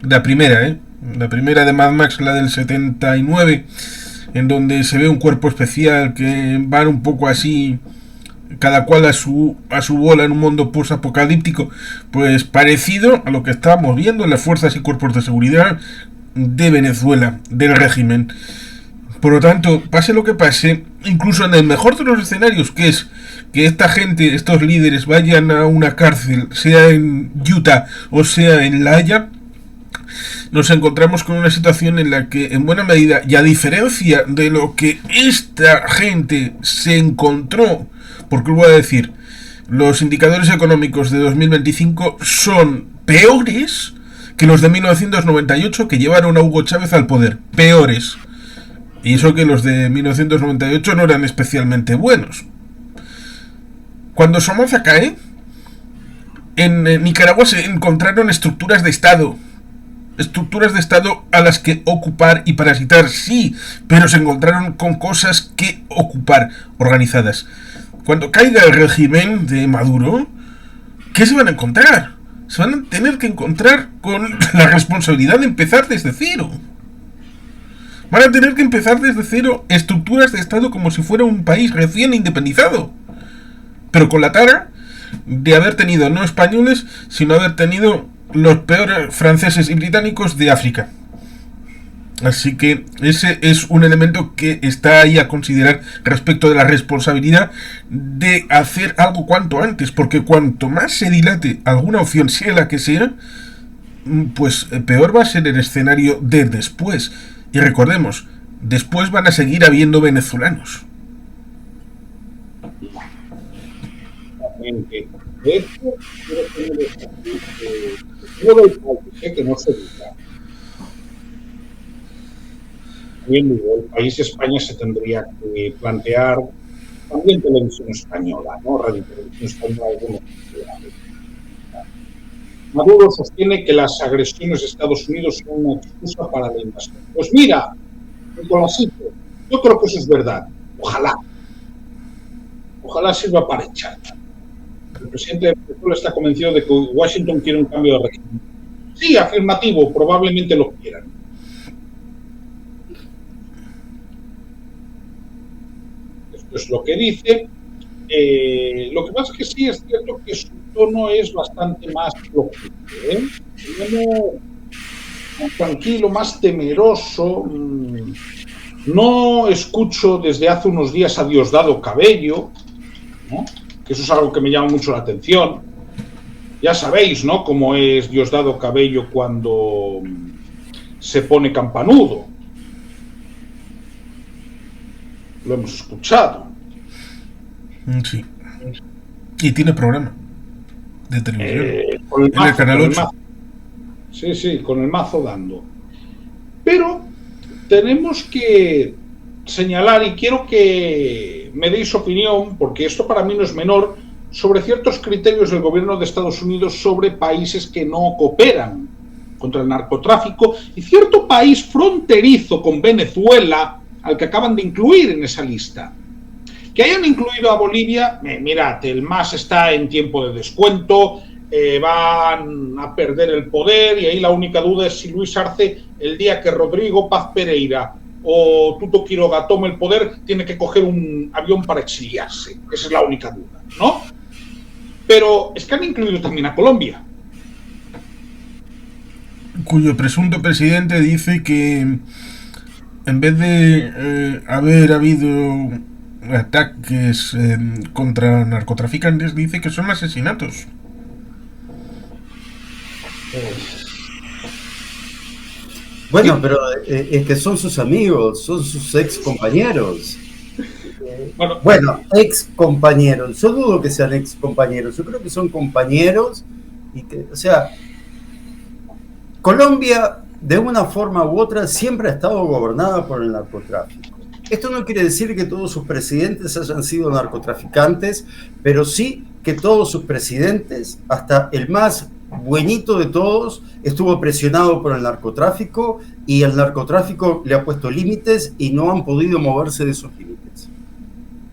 La primera, La primera de Mad Max, la del 79, en donde se ve un cuerpo especial que van un poco así, cada cual a su bola en un mundo post-apocalíptico, pues parecido a lo que estábamos viendo en las fuerzas y cuerpos de seguridad de Venezuela, del régimen. Por lo tanto, pase lo que pase, incluso en el mejor de los escenarios, que es que esta gente, estos líderes, vayan a una cárcel, sea en Utah o sea en La Haya, nos encontramos con una situación en la que, en buena medida, y a diferencia de lo que esta gente se encontró, porque voy a decir, los indicadores económicos de 2025 son peores que los de 1998 que llevaron a Hugo Chávez al poder, peores. Y eso que los de 1998 no eran especialmente buenos. Cuando Somoza cae, en Nicaragua se encontraron estructuras de Estado a las que ocupar y parasitar, sí, pero se encontraron con cosas que ocupar, organizadas. Cuando caiga el régimen de Maduro, ¿qué se van a encontrar? Se van a tener que encontrar con la responsabilidad de empezar desde cero. Van a tener que empezar desde cero estructuras de Estado como si fuera un país recién independizado. Pero con la tara de haber tenido no españoles, sino haber tenido los peores franceses y británicos de África. Así que ese es un elemento que está ahí a considerar respecto de la responsabilidad de hacer algo cuanto antes. Porque cuanto más se dilate alguna opción, sea la que sea, pues peor va a ser el escenario de después. Y recordemos, después van a seguir habiendo venezolanos. De hecho, quiero tener todo el país, que no se diga. Bien digo, el país España se tendría que plantear también televisión española, ¿no? Radio Televisión Española, algunos. Maduro sostiene que las agresiones de Estados Unidos son una excusa para la invasión. Pues mira, Nicolásito, yo creo que eso es verdad. Ojalá. Ojalá sirva para echar. El presidente de Venezuela está convencido de que Washington quiere un cambio de régimen. Sí, afirmativo, probablemente lo quieran. Esto es lo que dice. Lo que pasa es que sí es cierto que su tono es bastante más flojito, más tranquilo, más temeroso. No escucho desde hace unos días a Diosdado Cabello, ¿no? Que eso es algo que me llama mucho la atención. Ya sabéis, ¿no?, cómo es Diosdado Cabello cuando se pone campanudo. Lo hemos escuchado. Sí. Y tiene programa de televisión. Con el mazo, en el Canal 8. Sí, con el mazo dando. Pero tenemos que señalar, y quiero que me deis opinión, porque esto para mí no es menor, sobre ciertos criterios del gobierno de Estados Unidos sobre países que no cooperan contra el narcotráfico y cierto país fronterizo con Venezuela al que acaban de incluir en esa lista. Que hayan incluido a Bolivia, mirad, el MAS está en tiempo de descuento, van a perder el poder, y ahí la única duda es si Luis Arce, el día que Rodrigo Paz Pereira o Tuto Quiroga tome el poder, tiene que coger un avión para exiliarse. Esa es la única duda, ¿no? Pero es que han incluido también a Colombia, cuyo presunto presidente dice que en vez de haber habido ataques contra narcotraficantes, dice que son asesinatos. Bueno, pero es que son sus amigos, son sus ex compañeros. Bueno, ex compañeros. Yo dudo que sean ex compañeros. Yo creo que son compañeros y que, o sea, Colombia de una forma u otra siempre ha estado gobernada por el narcotráfico. Esto no quiere decir que todos sus presidentes hayan sido narcotraficantes, pero sí que todos sus presidentes, hasta el más buenito de todos, estuvo presionado por el narcotráfico, y el narcotráfico le ha puesto límites y no han podido moverse de esos límites.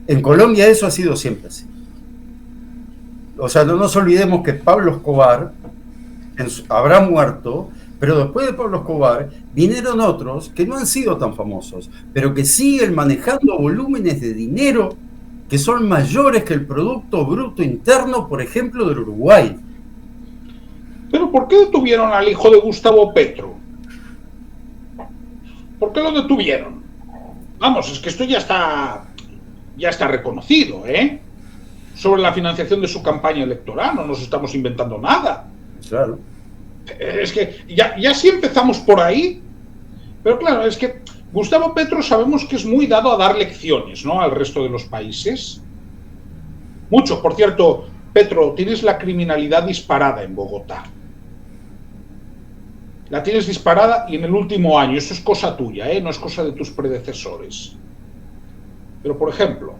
En Colombia eso ha sido siempre así. O sea, no nos olvidemos que Pablo Escobar habrá muerto, pero después de Pablo Escobar vinieron otros que no han sido tan famosos, pero que siguen manejando volúmenes de dinero que son mayores que el Producto Bruto Interno, por ejemplo, del Uruguay. ¿Pero por qué detuvieron al hijo de Gustavo Petro? ¿Por qué lo detuvieron? Vamos, es que esto ya está reconocido, ¿eh? Sobre la financiación de su campaña electoral, no nos estamos inventando nada. Claro. Es que ya sí empezamos por ahí, pero claro, es que Gustavo Petro sabemos que es muy dado a dar lecciones, ¿no?, al resto de los países. Mucho, por cierto, Petro, tienes la criminalidad disparada en Bogotá. La tienes disparada, y en el último año. Eso es cosa tuya, no es cosa de tus predecesores. Pero, por ejemplo,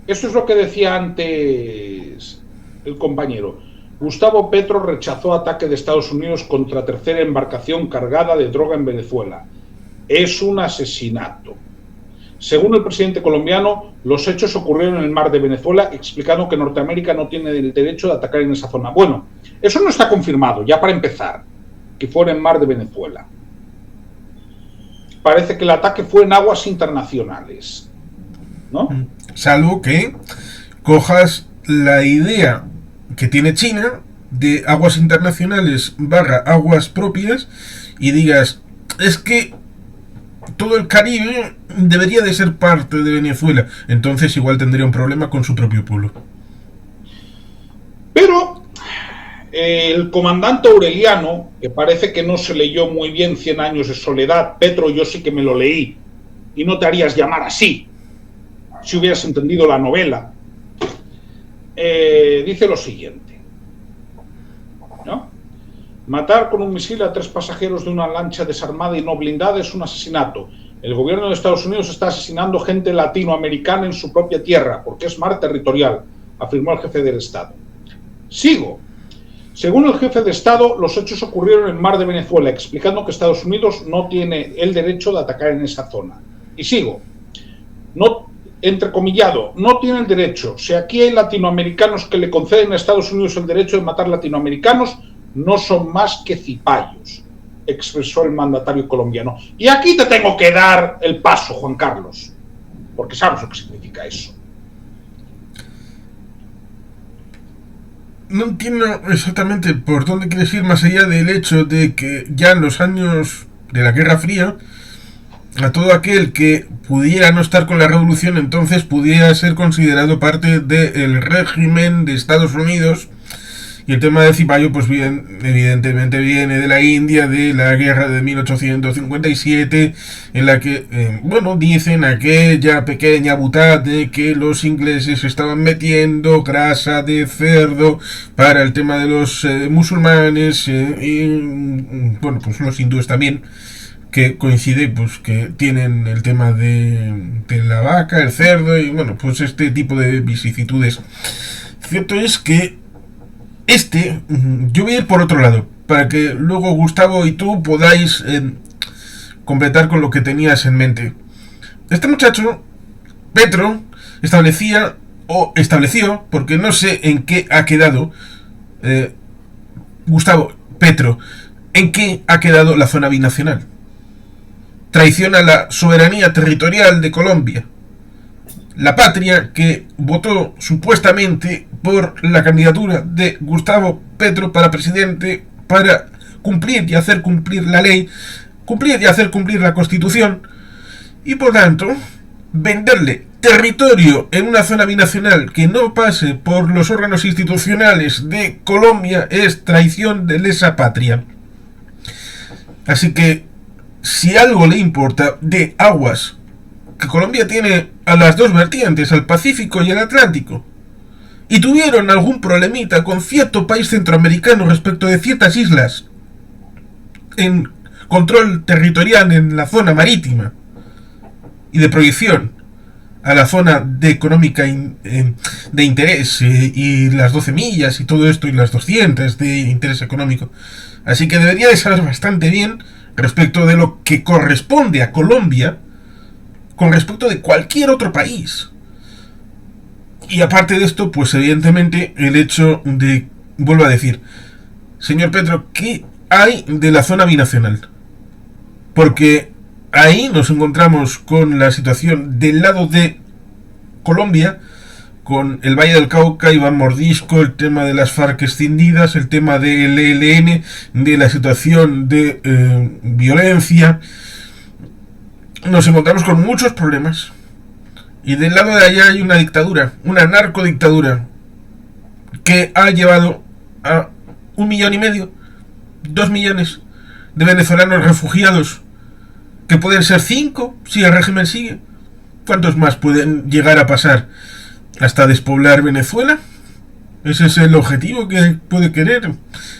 esto es lo que decía antes el compañero. Gustavo Petro rechazó ataque de Estados Unidos contra tercera embarcación cargada de droga en Venezuela. Es un asesinato. Según el presidente colombiano, los hechos ocurrieron en el mar de Venezuela, explicando que Norteamérica no tiene el derecho de atacar en esa zona. Bueno, eso no está confirmado, ya para empezar, que fuera en el mar de Venezuela. Parece que el ataque fue en aguas internacionales, ¿no? Salvo que cojas la idea que tiene China de aguas internacionales / aguas propias y digas, es que todo el Caribe debería de ser parte de Venezuela. Entonces igual tendría un problema con su propio pueblo. Pero El comandante Aureliano, que parece que no se leyó muy bien 100 años de soledad, Petro, yo sí que me lo leí, y no te harías llamar así, si hubieras entendido la novela, dice lo siguiente, ¿no? Matar con un misil a 3 pasajeros de una lancha desarmada y no blindada es un asesinato. El gobierno de Estados Unidos está asesinando gente latinoamericana en su propia tierra, porque es mar territorial, afirmó el jefe del Estado. Sigo. Según el jefe de Estado, los hechos ocurrieron en el mar de Venezuela, explicando que Estados Unidos no tiene el derecho de atacar en esa zona. Y sigo. No, entrecomillado, no tiene el derecho. Si aquí hay latinoamericanos que le conceden a Estados Unidos el derecho de matar latinoamericanos, no son más que cipayos, expresó el mandatario colombiano. Y aquí te tengo que dar el paso, Juan Carlos, porque sabes lo que significa eso. No entiendo exactamente por dónde quieres ir, más allá del hecho de que ya en los años de la Guerra Fría, a todo aquel que pudiera no estar con la revolución entonces pudiera ser considerado parte del régimen de Estados Unidos. Y el tema de cipayo, pues bien, evidentemente viene de la India, de la guerra de 1857, en la que, bueno, dicen aquella pequeña butad de que los ingleses estaban metiendo grasa de cerdo para el tema de los musulmanes y, bueno, pues los hindúes también, que coincide, pues que tienen el tema de la vaca, el cerdo y, bueno, pues este tipo de vicisitudes. Cierto es que yo voy a ir por otro lado, para que luego Gustavo y tú podáis completar con lo que tenías en mente. Este muchacho, Petro, estableció, porque no sé en qué ha quedado, Gustavo, Petro, ¿en qué ha quedado la zona binacional? Traiciona la soberanía territorial de Colombia. La patria que votó supuestamente por la candidatura de Gustavo Petro para presidente, para cumplir y hacer cumplir la ley, cumplir y hacer cumplir la Constitución, y por tanto venderle territorio en una zona binacional que no pase por los órganos institucionales de Colombia es traición de lesa patria. Así que si algo le importa de aguas que Colombia tiene a las dos vertientes, al Pacífico y al Atlántico, y tuvieron algún problemita con cierto país centroamericano respecto de ciertas islas en control territorial en la zona marítima y de proyección a la zona de económica de interés y las 12 millas y todo esto y las 200 de interés económico. Así que debería de saber bastante bien respecto de lo que corresponde a Colombia con respecto de cualquier otro país. Y aparte de esto, pues evidentemente el hecho de, vuelvo a decir, señor Petro, ¿qué hay de la zona binacional? Porque ahí nos encontramos con la situación del lado de Colombia, con el Valle del Cauca, Iván Mordisco, el tema de las FARC escindidas, el tema del ELN, de la situación de violencia. Nos encontramos con muchos problemas. Y del lado de allá hay una dictadura, una narcodictadura, que ha llevado a 1,5 millones, 2 millones de venezolanos refugiados, que pueden ser 5 si el régimen sigue. ¿Cuántos más pueden llegar a pasar hasta despoblar Venezuela? ¿Ese es el objetivo que puede querer?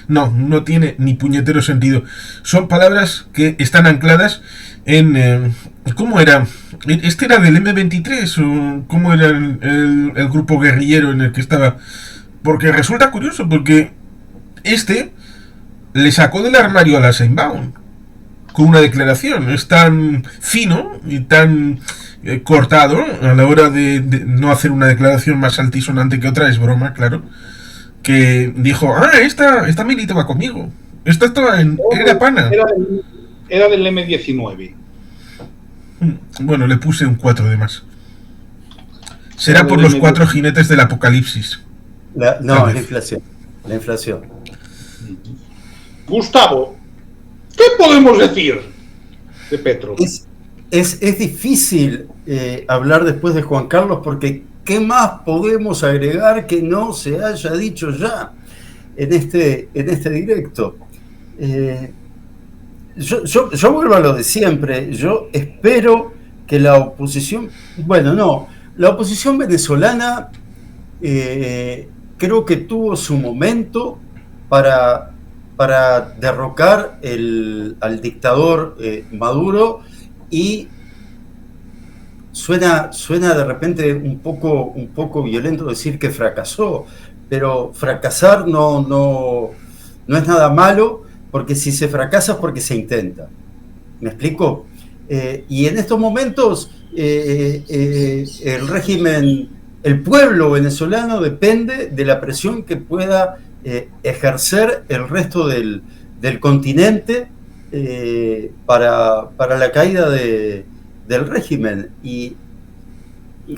No, no tiene ni puñetero sentido. Son palabras que están ancladas en... ¿cómo era? ¿Este era del M23 o cómo era el grupo guerrillero en el que estaba? Porque resulta curioso, porque le sacó del armario a la Sheinbaum con una declaración. Es tan fino y tan cortado a la hora de no hacer una declaración más altisonante que otra, es broma, claro, que dijo, esta milita va conmigo, esta estaba era pana. Era del M19. Bueno, le puse un 4 de más. Será por los 4 jinetes del apocalipsis. No, es la inflación. La inflación. Gustavo, ¿qué podemos decir de Petro? Es difícil hablar después de Juan Carlos, porque ¿qué más podemos agregar que no se haya dicho ya? en este directo. Yo vuelvo a lo de siempre. Yo espero que la oposición, la oposición venezolana creo que tuvo su momento para derrocar al dictador Maduro, y suena de repente un poco violento decir que fracasó, pero fracasar no es nada malo, porque si se fracasa es porque se intenta. ¿Me explico? Y en estos momentos el régimen, el pueblo venezolano depende de la presión que pueda ejercer el resto del continente para la caída del régimen. Y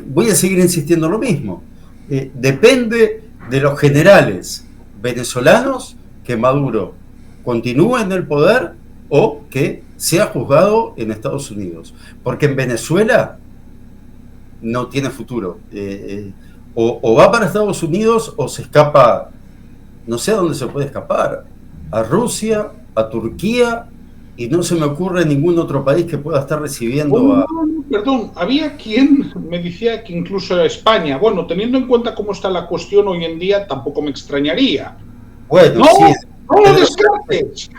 voy a seguir insistiendo lo mismo. Depende de los generales venezolanos que Maduro continúe en el poder o que sea juzgado en Estados Unidos, porque en Venezuela no tiene futuro. O va para Estados Unidos o se escapa, no sé a dónde se puede escapar, a Rusia, a Turquía, y no se me ocurre ningún otro país que pueda estar recibiendo Perdón, había quien me decía que incluso a España. Bueno, teniendo en cuenta cómo está la cuestión hoy en día, tampoco me extrañaría. Bueno, no, sí. No lo descartes.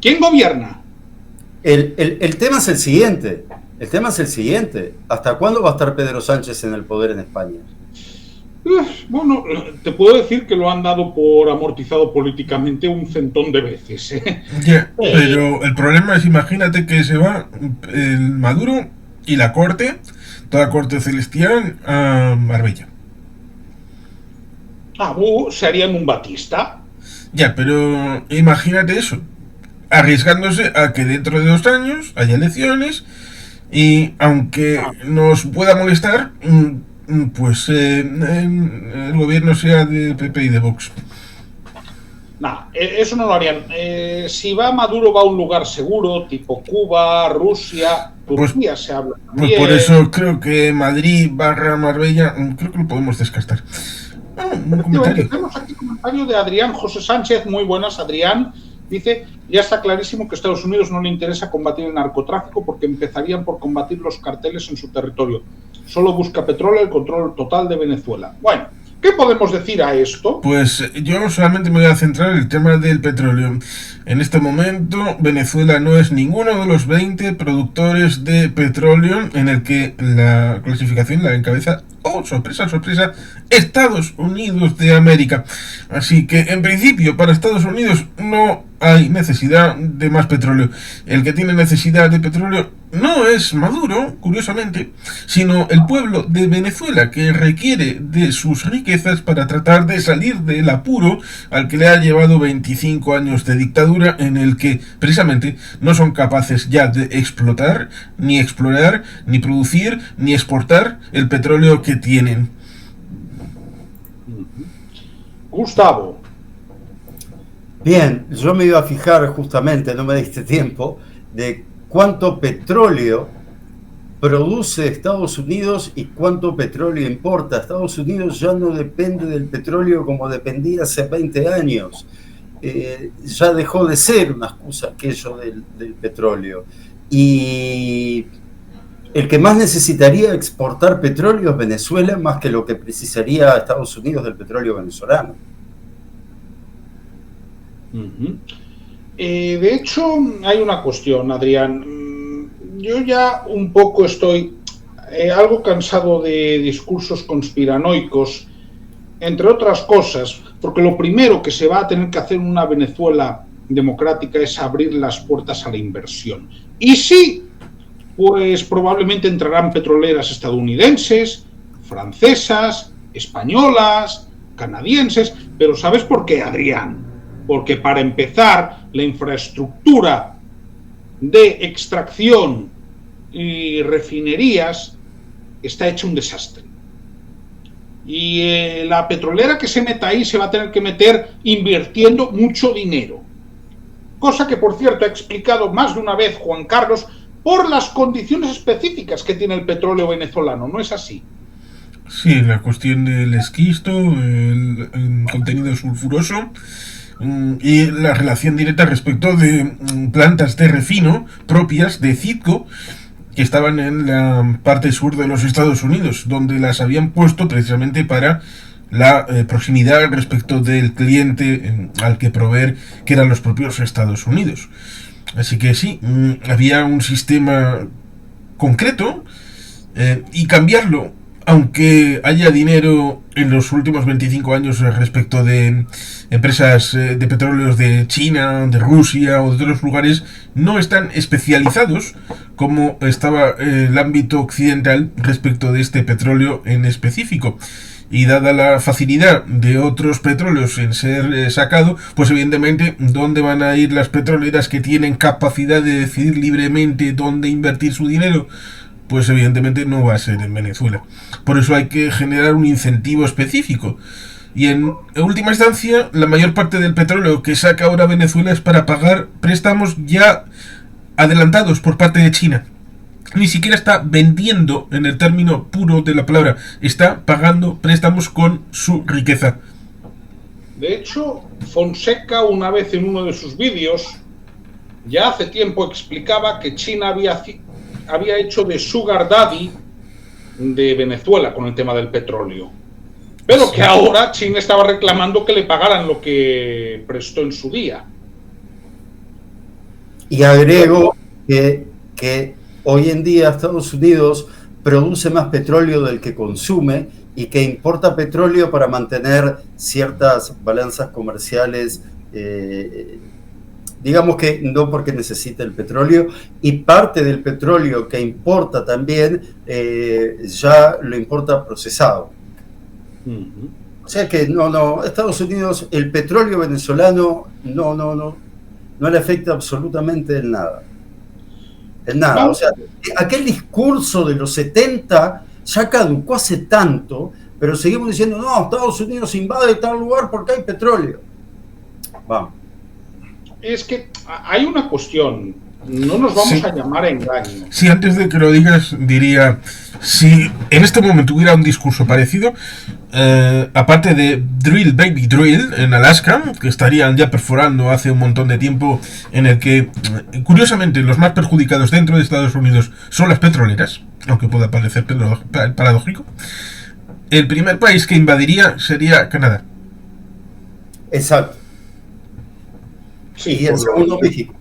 ¿Quién gobierna? El tema es el siguiente. ¿Hasta cuándo va a estar Pedro Sánchez en el poder en España? Bueno, te puedo decir que lo han dado por amortizado políticamente un centón de veces. Yeah, pero el problema es, imagínate que se va el Maduro y la corte, toda la corte celestial, a Marbella. Se harían un Batista. Ya, pero imagínate eso, arriesgándose a que dentro de 2 años haya elecciones, y aunque nos pueda molestar, pues el gobierno sea de PP y de Vox. Eso no lo harían. Si va Maduro, va a un lugar seguro, tipo Cuba, Rusia, Turquía, se habla también. Pues por eso creo que Madrid / Marbella, creo que lo podemos descartar. Un comentario. Tenemos aquí un comentario de Adrián José Sánchez. Muy buenas, Adrián. Dice: ya está clarísimo que a Estados Unidos no le interesa combatir el narcotráfico, porque empezarían por combatir los carteles en su territorio. Solo busca petróleo, el control total de Venezuela. Bueno, ¿qué podemos decir a esto? Pues yo solamente me voy a centrar en el tema del petróleo. En este momento, Venezuela no es ninguno de los 20 productores de petróleo, en el que la clasificación la encabeza, sorpresa, sorpresa, Estados Unidos de América. Así que, en principio, para Estados Unidos no hay necesidad de más petróleo. El que tiene necesidad de petróleo no es Maduro, curiosamente, sino el pueblo de Venezuela, que requiere de sus riquezas para tratar de salir del apuro al que le ha llevado 25 años de dictadura, en el que precisamente no son capaces ya de explotar, ni explorar, ni producir, ni exportar el petróleo que tienen. Gustavo. Bien, yo me iba a fijar justamente, no me diste tiempo, de cuánto petróleo produce Estados Unidos y cuánto petróleo importa. Estados Unidos ya no depende del petróleo como dependía hace 20 años. Ya dejó de ser una excusa aquello del petróleo. Y el que más necesitaría exportar petróleo es Venezuela, más que lo que precisaría Estados Unidos del petróleo venezolano. De hecho, hay una cuestión, Adrián. Yo ya un poco estoy algo cansado de discursos conspiranoicos, entre otras cosas, porque lo primero que se va a tener que hacer en una Venezuela democrática es abrir las puertas a la inversión. Y sí, pues probablemente entrarán petroleras estadounidenses, francesas, españolas, canadienses, pero ¿sabes por qué, Adrián? Porque para empezar, la infraestructura de extracción y refinerías está hecha un desastre. Y la petrolera que se meta ahí se va a tener que meter invirtiendo mucho dinero. Cosa que, por cierto, ha explicado más de una vez Juan Carlos, por las condiciones específicas que tiene el petróleo venezolano. ¿No es así? Sí, la cuestión del esquisto, el contenido sulfuroso y la relación directa respecto de plantas de refino propias de Citgo que estaban en la parte sur de los Estados Unidos, donde las habían puesto precisamente para la proximidad respecto del cliente al que proveer, que eran los propios Estados Unidos. Así que sí, había un sistema concreto y cambiarlo, aunque haya dinero en los últimos 25 años respecto de empresas de petróleos de China, de Rusia o de otros lugares, no están especializados como estaba el ámbito occidental respecto de este petróleo en específico. Y dada la facilidad de otros petróleos en ser sacado, pues evidentemente, ¿dónde van a ir las petroleras que tienen capacidad de decidir libremente dónde invertir su dinero? Pues evidentemente no va a ser en Venezuela. Por eso hay que generar un incentivo específico. Y en última instancia, la mayor parte del petróleo que saca ahora Venezuela es para pagar préstamos ya adelantados por parte de China. Ni siquiera está vendiendo en el término puro de la palabra, está pagando préstamos con su riqueza. De hecho, Fonseca una vez en uno de sus vídeos, ya hace tiempo explicaba que China había hecho de sugar daddy de Venezuela con el tema del petróleo. Pero que ahora China estaba reclamando que le pagaran lo que prestó en su día. Y agrego que hoy en día Estados Unidos produce más petróleo del que consume y que importa petróleo para mantener ciertas balanzas comerciales, digamos que no porque necesita el petróleo, y parte del petróleo que importa también ya lo importa procesado. O sea que no, Estados Unidos, el petróleo venezolano no le afecta absolutamente en nada. En nada, o sea, aquel discurso de los 70 ya caducó hace tanto, pero seguimos diciendo, no, Estados Unidos invade tal lugar porque hay petróleo. Vamos. Es que hay una cuestión, no nos vamos a llamar a engaño. Sí, antes de que lo digas, diría, si en este momento hubiera un discurso parecido, aparte de Drill Baby Drill en Alaska, que estarían ya perforando hace un montón de tiempo, en el que, curiosamente, los más perjudicados dentro de Estados Unidos son las petroleras, aunque pueda parecer paradójico, el primer país que invadiría sería Canadá. Exacto. Sí, y el segundo México.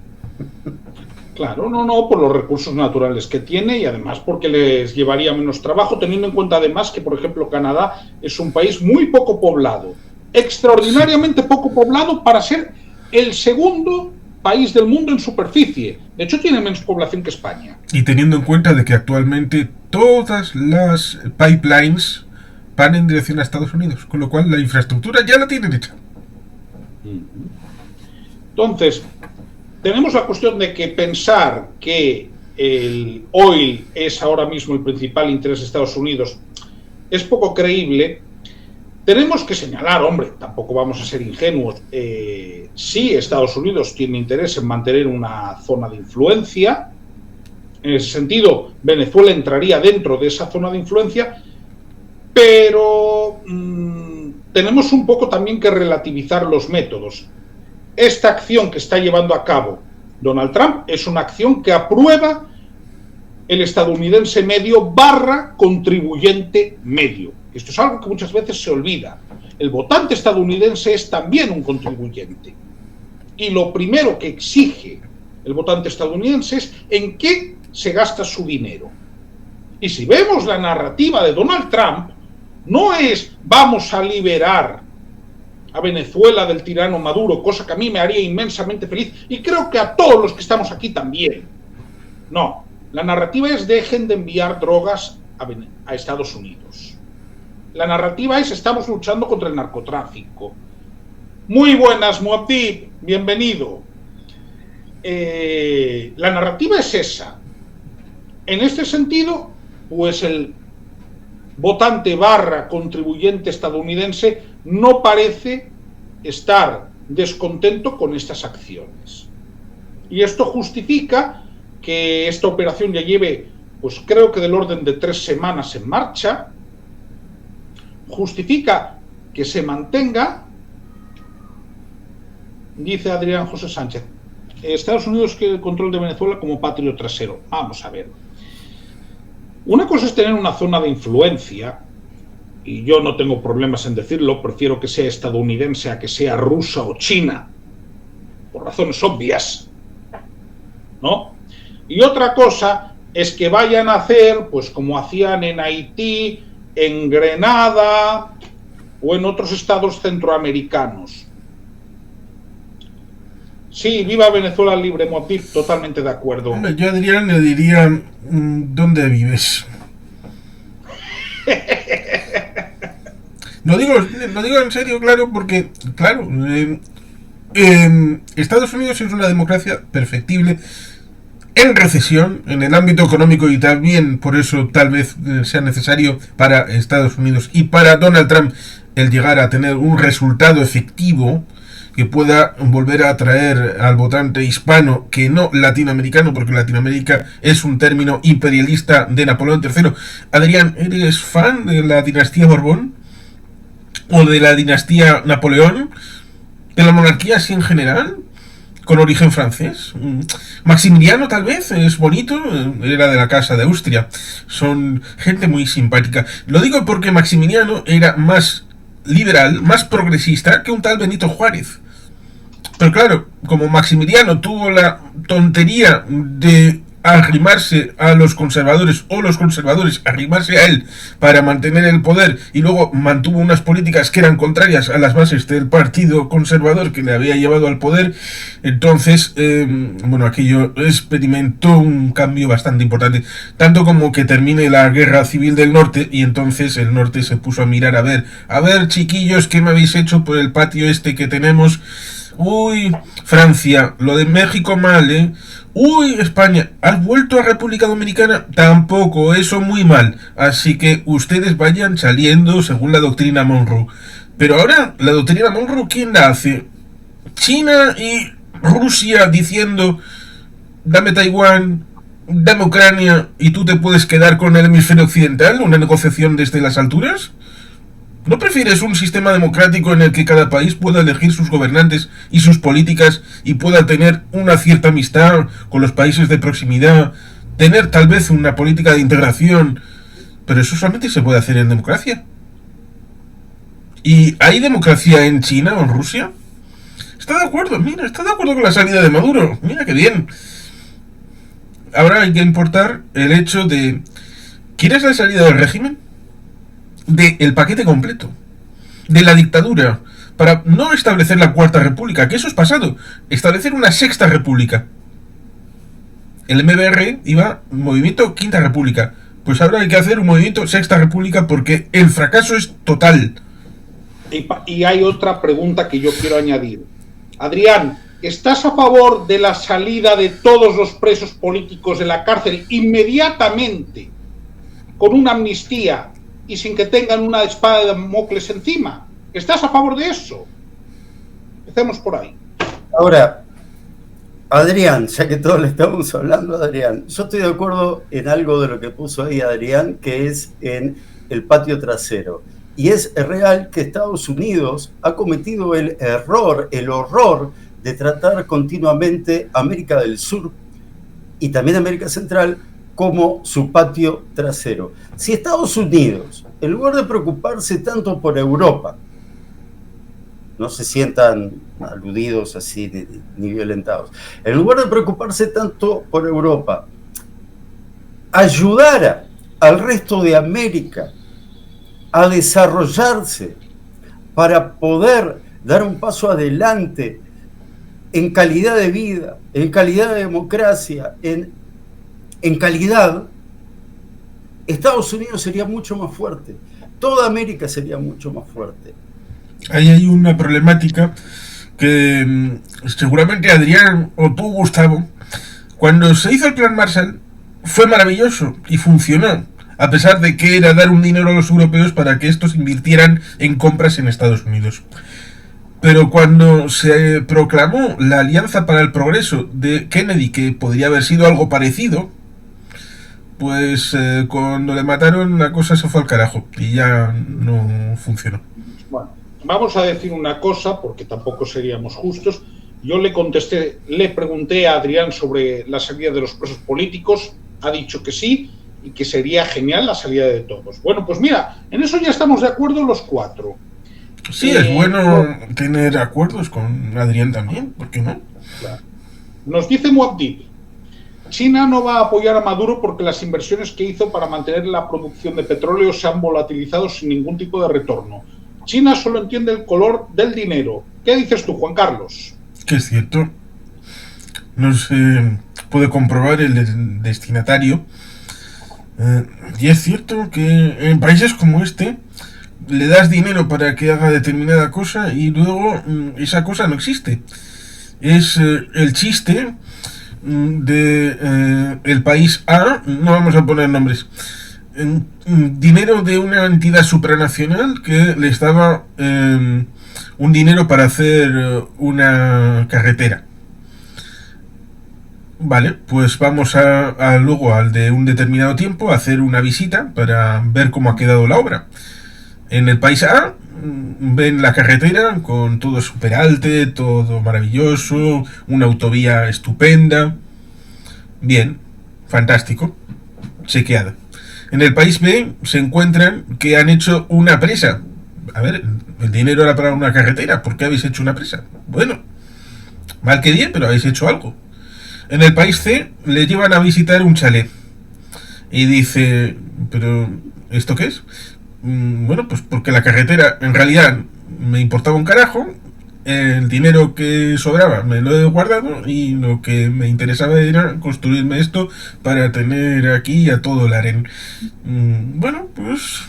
Claro, no, por los recursos naturales que tiene y además porque les llevaría menos trabajo, teniendo en cuenta además que, por ejemplo, Canadá es un país muy poco poblado, extraordinariamente poco poblado para ser el segundo país del mundo en superficie. De hecho, tiene menos población que España. Y teniendo en cuenta de que actualmente todas las pipelines van en dirección a Estados Unidos, con lo cual la infraestructura ya la tienen hecha. Entonces, tenemos la cuestión de que pensar que el oil es ahora mismo el principal interés de Estados Unidos es poco creíble. Tenemos que señalar, hombre, tampoco vamos a ser ingenuos, sí, Estados Unidos tiene interés en mantener una zona de influencia. En ese sentido, Venezuela entraría dentro de esa zona de influencia, pero tenemos un poco también que relativizar los métodos. Esta acción que está llevando a cabo Donald Trump es una acción que aprueba el estadounidense medio / contribuyente medio. Esto es algo que muchas veces se olvida. El votante estadounidense es también un contribuyente. Y lo primero que exige el votante estadounidense es en qué se gasta su dinero. Y si vemos la narrativa de Donald Trump, no es vamos a liberar a Venezuela del tirano Maduro, cosa que a mí me haría inmensamente feliz, y creo que a todos los que estamos aquí también. No, la narrativa es dejen de enviar drogas a Estados Unidos. La narrativa es estamos luchando contra el narcotráfico. Muy buenas, Muad'Dib, bienvenido. La narrativa es esa. En este sentido, pues el votante / contribuyente estadounidense no parece estar descontento con estas acciones. Y esto justifica que esta operación ya lleve, pues creo que del orden de 3 semanas en marcha, justifica que se mantenga, dice Adrián José Sánchez, Estados Unidos quiere el control de Venezuela como patrio trasero. Vamos a ver. Una cosa es tener una zona de influencia, y yo no tengo problemas en decirlo, prefiero que sea estadounidense a que sea rusa o china, por razones obvias, ¿no? Y otra cosa es que vayan a hacer, pues como hacían en Haití, en Grenada o en otros estados centroamericanos. Sí, viva Venezuela libre, Motif, totalmente de acuerdo. Hombre, yo a Adrián le diría, ¿dónde vives? Lo digo en serio, claro, porque, claro, Estados Unidos es una democracia perfectible, en recesión, en el ámbito económico, y también por eso tal vez sea necesario para Estados Unidos y para Donald Trump el llegar a tener un resultado efectivo que pueda volver a atraer al votante hispano, que no latinoamericano, porque Latinoamérica es un término imperialista de Napoleón III. Adrián, ¿eres fan de la dinastía Borbón? ¿O de la dinastía Napoleón? ¿De la monarquía así en general? ¿Con origen francés? Maximiliano tal vez, es bonito, era de la casa de Austria. Son gente muy simpática. Lo digo porque Maximiliano era más liberal, más progresista que un tal Benito Juárez. Pero claro, como Maximiliano tuvo la tontería de arrimarse a los conservadores, o los conservadores arrimarse a él para mantener el poder, y luego mantuvo unas políticas que eran contrarias a las bases del partido conservador que le había llevado al poder, entonces, bueno, aquello experimentó un cambio bastante importante, tanto como que termine la guerra civil del norte, y entonces el norte se puso a mirar, a ver chiquillos, ¿qué me habéis hecho por el patio este que tenemos? Uy, Francia, lo de México mal, ¿eh? Uy, España, ¿has vuelto a República Dominicana? Tampoco, eso muy mal. Así que ustedes vayan saliendo según la doctrina Monroe. Pero ahora, la doctrina Monroe, ¿quién la hace? China y Rusia diciendo, dame Taiwán, dame Ucrania, y tú te puedes quedar con el hemisferio occidental, una negociación desde las alturas. ¿No prefieres un sistema democrático en el que cada país pueda elegir sus gobernantes y sus políticas y pueda tener una cierta amistad con los países de proximidad, tener tal vez una política de integración? Pero eso solamente se puede hacer en democracia. ¿Y hay democracia en China o en Rusia? Está de acuerdo, mira, está de acuerdo con la salida de Maduro, mira qué bien. Ahora hay que importar el hecho de, ¿quieres la salida del régimen? Del paquete completo, de la dictadura, para no establecer la Cuarta República, que eso es pasado, establecer una Sexta República. El MBR iba movimiento Quinta República, pues ahora hay que hacer un movimiento Sexta República porque el fracaso es total. Y hay otra pregunta que yo quiero añadir. Adrián, ¿estás a favor de la salida de todos los presos políticos de la cárcel inmediatamente, con una amnistía y sin que tengan una espada de Damocles encima? ¿Estás a favor de eso? Empecemos por ahí. Ahora, Adrián, ya que todos le estamos hablando a Adrián, yo estoy de acuerdo en algo de lo que puso ahí Adrián, que es en el patio trasero. Y es real que Estados Unidos ha cometido el horror de tratar continuamente América del Sur y también América Central como su patio trasero. Si Estados Unidos, en lugar de preocuparse tanto por Europa, no se sientan aludidos así ni violentados, en lugar de preocuparse tanto por Europa, ayudara al resto de América a desarrollarse para poder dar un paso adelante en calidad de vida, en calidad de democracia, en calidad, Estados Unidos sería mucho más fuerte. Toda América sería mucho más fuerte. Ahí hay una problemática que seguramente Adrián o tú, Gustavo, cuando se hizo el Plan Marshall fue maravilloso y funcionó, a pesar de que era dar un dinero a los europeos para que estos invirtieran en compras en Estados Unidos. Pero cuando se proclamó la Alianza para el Progreso de Kennedy, que podría haber sido algo parecido, pues cuando le mataron la cosa se fue al carajo y ya no funcionó. Bueno, vamos a decir una cosa, porque tampoco seríamos justos. Yo le pregunté a Adrián sobre la salida de los presos políticos, ha dicho que sí, y que sería genial la salida de todos. Bueno, pues mira, en eso ya estamos de acuerdo los cuatro. Sí, es bueno tener acuerdos con Adrián también, ¿por qué no? Claro. Nos dice Muad'Dib, China no va a apoyar a Maduro porque las inversiones que hizo para mantener la producción de petróleo se han volatilizado sin ningún tipo de retorno. China solo entiende el color del dinero. ¿Qué dices tú, Juan Carlos? Que es cierto. No se puede comprobar el destinatario. Y es cierto que en países como este le das dinero para que haga determinada cosa y luego esa cosa no existe. Es el chiste de el país A, no vamos a poner nombres, dinero de una entidad supranacional que les daba un dinero para hacer una carretera. Vale, pues vamos luego al de un determinado tiempo a hacer una visita para ver cómo ha quedado la obra. En el país A ven la carretera con todo su peralte, todo maravilloso, una autovía estupenda. Bien, fantástico, chequeada. En el país B se encuentran que han hecho una presa. A ver, el dinero era para una carretera, ¿por qué habéis hecho una presa? Bueno, mal que bien, pero habéis hecho algo. En el país C le llevan a visitar un chalet y dice, ¿pero esto qué es? Bueno, pues porque la carretera en realidad me importaba un carajo, el dinero que sobraba me lo he guardado y lo que me interesaba era construirme esto para tener aquí a todo el harén. Bueno, pues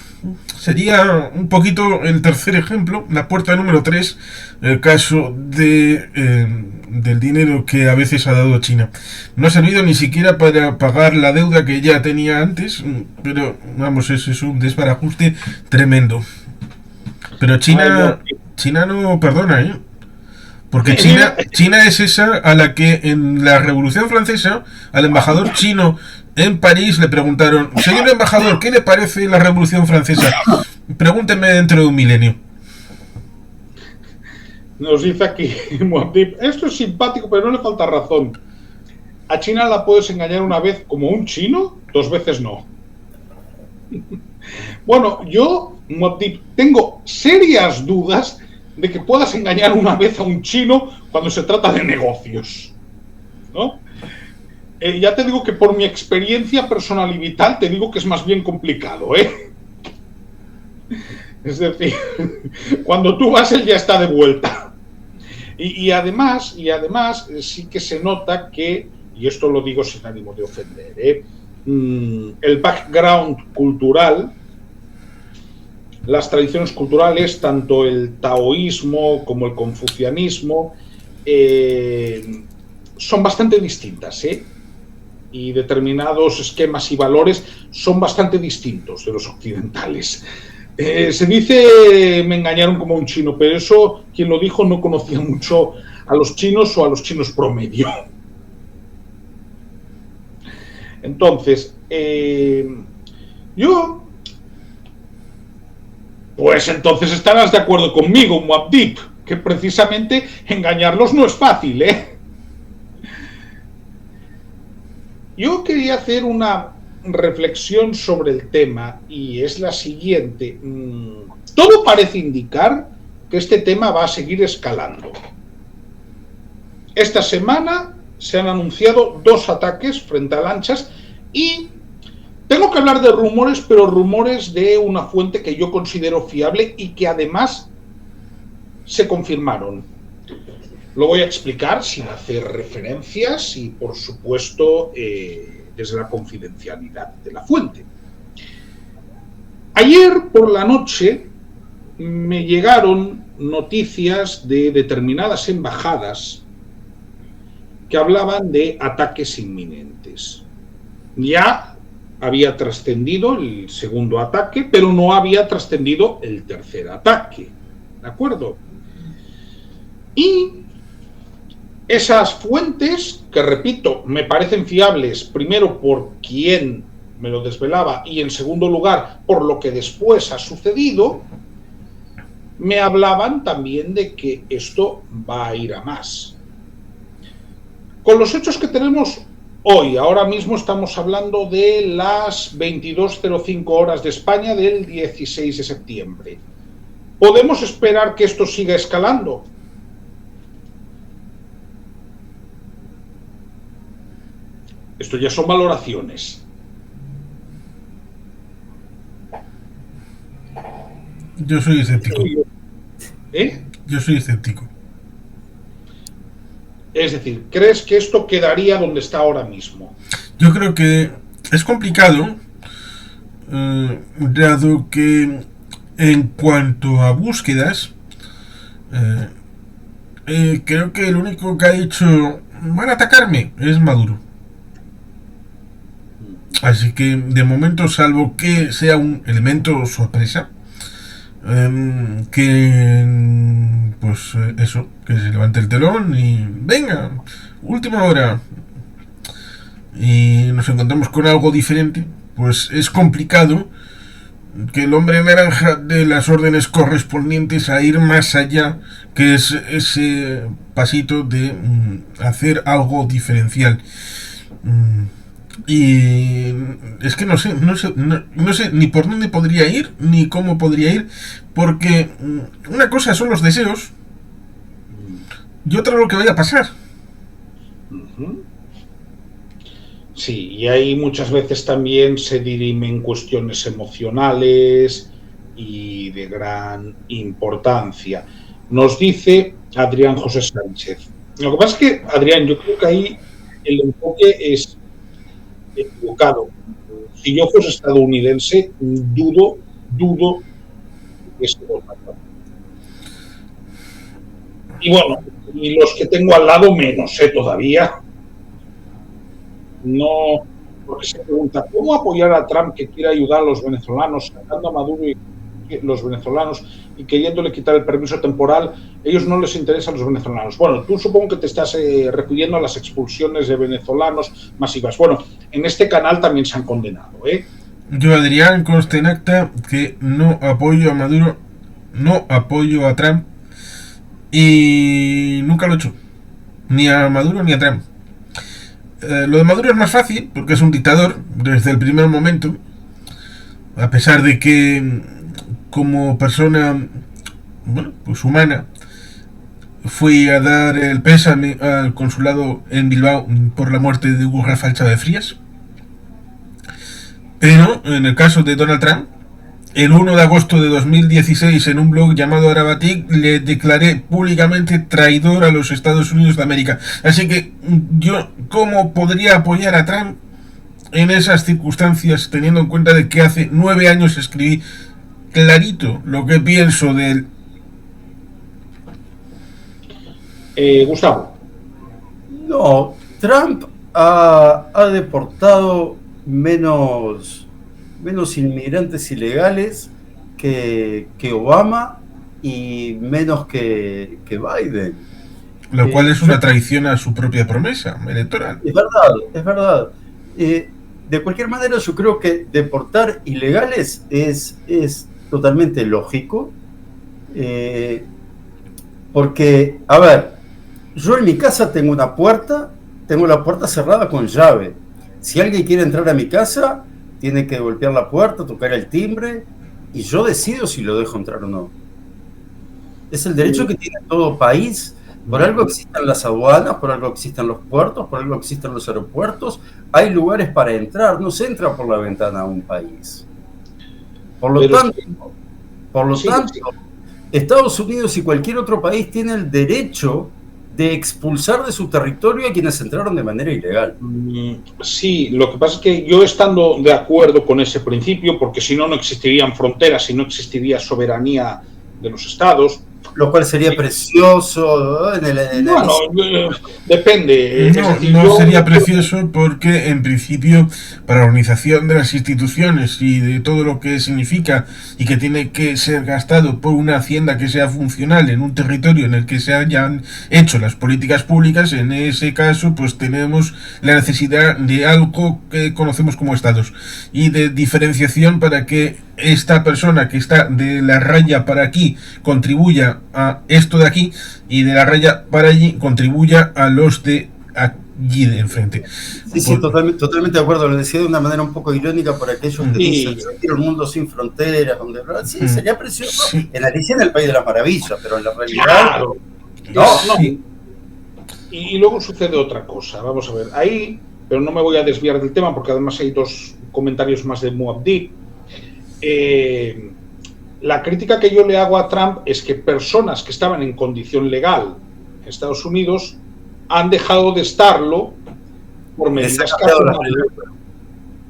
sería un poquito el tercer ejemplo, la puerta número 3, el caso del dinero que a veces ha dado China. No ha servido ni siquiera para pagar la deuda que ya tenía antes, pero vamos, es un desbarajuste tremendo. Pero China no perdona, ¿eh? Porque China es esa a la que en la Revolución Francesa al embajador chino en París le preguntaron, señor embajador, ¿qué le parece la Revolución Francesa? Pregúnteme dentro de un milenio. Nos dice aquí Muad'Dib, esto es simpático, pero no le falta razón. A China la puedes engañar una vez como un chino, 2 veces no. Bueno, yo, Muad'Dib, tengo serias dudas de que puedas engañar una vez a un chino cuando se trata de negocios, ¿no? Ya te digo que por mi experiencia personal y vital te digo que es más bien complicado, ¿eh? Es decir, cuando tú vas él ya está de vuelta. Y además sí que se nota que, y esto lo digo sin ánimo de ofender, el background cultural, las tradiciones culturales, tanto el taoísmo como el confucianismo, son bastante distintas, y determinados esquemas y valores son bastante distintos de los occidentales. Se dice me engañaron como un chino, pero eso quien lo dijo no conocía mucho a los chinos o a los chinos promedio. Entonces, pues entonces estarás de acuerdo conmigo, Muad'Dib, que precisamente engañarlos no es fácil, ¿eh? Yo quería hacer una reflexión sobre el tema y es la siguiente. Todo parece indicar que este tema va a seguir escalando. Esta semana se han anunciado 2 ataques frente a lanchas y tengo que hablar de rumores, pero rumores de una fuente que yo considero fiable y que además se confirmaron. Lo voy a explicar sin hacer referencias y, por supuesto, desde la confidencialidad de la fuente. Ayer por la noche me llegaron noticias de determinadas embajadas que hablaban de ataques inminentes. Ya había trascendido el segundo ataque, pero no había trascendido el tercer ataque. ¿De acuerdo? Y esas fuentes, que repito, me parecen fiables, primero por quien me lo desvelaba, y en segundo lugar, por lo que después ha sucedido, me hablaban también de que esto va a ir a más. Con los hechos que tenemos hoy, ahora mismo estamos hablando de las 22:05 horas de España del 16 de septiembre. ¿Podemos esperar que esto siga escalando? Esto ya son valoraciones. Yo soy escéptico. ¿Eh? Yo soy escéptico. Es decir, ¿crees que esto quedaría donde está ahora mismo? Yo creo que es complicado, dado que en cuanto a búsquedas, creo que el único que ha dicho van a atacarme es Maduro. Así que de momento, salvo que sea un elemento sorpresa, que pues eso, que se levante el telón y venga, última hora, y nos encontramos con algo diferente, pues es complicado que el hombre naranja de las órdenes correspondientes a ir más allá, que es ese pasito de hacer algo diferencial. Y es que no sé ni por dónde podría ir, ni cómo podría ir, porque una cosa son los deseos y otra lo que vaya a pasar. Sí, y ahí muchas veces también se dirimen cuestiones emocionales y de gran importancia. Nos dice Adrián José Sánchez. Lo que pasa es que, Adrián, yo creo que ahí el enfoque es equivocado. Si yo fuese estadounidense, dudo que se lo mata. Y bueno, y los que tengo al lado menos, todavía. No, porque se pregunta, ¿cómo apoyar a Trump que quiere ayudar a los venezolanos, sacando a Maduro y los venezolanos y queriéndole quitar el permiso temporal? Ellos no les interesan los venezolanos. Bueno, tú supongo que te estás refiriendo a las expulsiones de venezolanos masivas. Bueno, en este canal también se han condenado, Yo, Adrián, conste en acta que no apoyo a Maduro, no apoyo a Trump y nunca lo he hecho, ni a Maduro ni a Trump. Lo de Maduro es más fácil porque es un dictador desde el primer momento, a pesar de que como persona, bueno, pues humana, fui a dar el pésame al consulado en Bilbao por la muerte de Hugo Rafael Chávez Frías. Pero en el caso de Donald Trump, el 1 de agosto de 2016, en un blog llamado Arabatic, le declaré públicamente traidor a los Estados Unidos de América. Así que yo, ¿cómo podría apoyar a Trump en esas circunstancias, teniendo en cuenta de que hace 9 años escribí clarito lo que pienso de él? Gustavo. No, Trump ha deportado menos inmigrantes ilegales que Obama y menos que Biden. Lo cual es una traición a su propia promesa electoral. Es verdad. De cualquier manera, yo creo que deportar ilegales es totalmente lógico. Porque, a ver, yo en mi casa tengo la puerta cerrada con llave. Si alguien quiere entrar a mi casa, tiene que golpear la puerta, tocar el timbre, y yo decido si lo dejo entrar o no. Es el derecho que tiene todo país. Por algo existen las aduanas, por algo existen los puertos, por algo existen los aeropuertos. Hay lugares para entrar, no se entra por la ventana a un país. Por lo tanto, Estados Unidos y cualquier otro país tiene el derecho de expulsar de su territorio a quienes entraron de manera ilegal. Sí, lo que pasa es que yo, estando de acuerdo con ese principio, porque si no, no existirían fronteras y no existiría soberanía de los estados, lo cual sería precioso Bueno, depende. No sería precioso porque, en principio, para la organización de las instituciones y de todo lo que significa y que tiene que ser gastado por una hacienda que sea funcional en un territorio en el que se hayan hecho las políticas públicas, en ese caso, pues tenemos la necesidad de algo que conocemos como estados y de diferenciación para que esta persona que está de la raya para aquí contribuya a esto de aquí y de la raya para allí contribuya a los de allí de enfrente. Sí, totalmente de acuerdo. Lo decía de una manera un poco irónica por aquellos que dicen: yo quiero un mundo sin fronteras, donde sí, sería precioso en Alicia en el País de las Maravillas, pero en la realidad claro. no. Sí. Y luego sucede otra cosa. Vamos a ver, ahí, pero no me voy a desviar del tema porque además hay dos comentarios más de Muad'Dib. La crítica que yo le hago a Trump es que personas que estaban en condición legal en Estados Unidos han dejado de estarlo por medidas que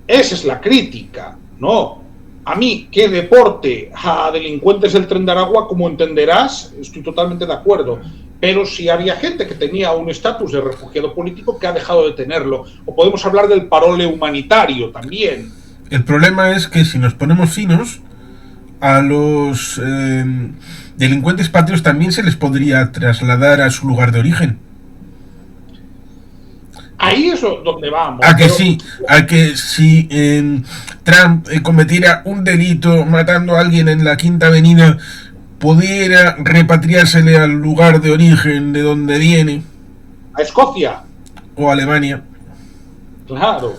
esa es la crítica, ¿no? A mí, que deporte a delincuentes del Tren de Aragua, como entenderás, estoy totalmente de acuerdo. Pero si había gente que tenía un estatus de refugiado político que ha dejado de tenerlo. O podemos hablar del parole humanitario también. El problema es que si nos ponemos finos, a los delincuentes patrios también se les podría trasladar a su lugar de origen. Ahí es donde vamos. A que sí, a que si Trump cometiera un delito matando a alguien en la Quinta Avenida, pudiera repatriársele al lugar de origen de donde viene. A Escocia. O a Alemania. Claro.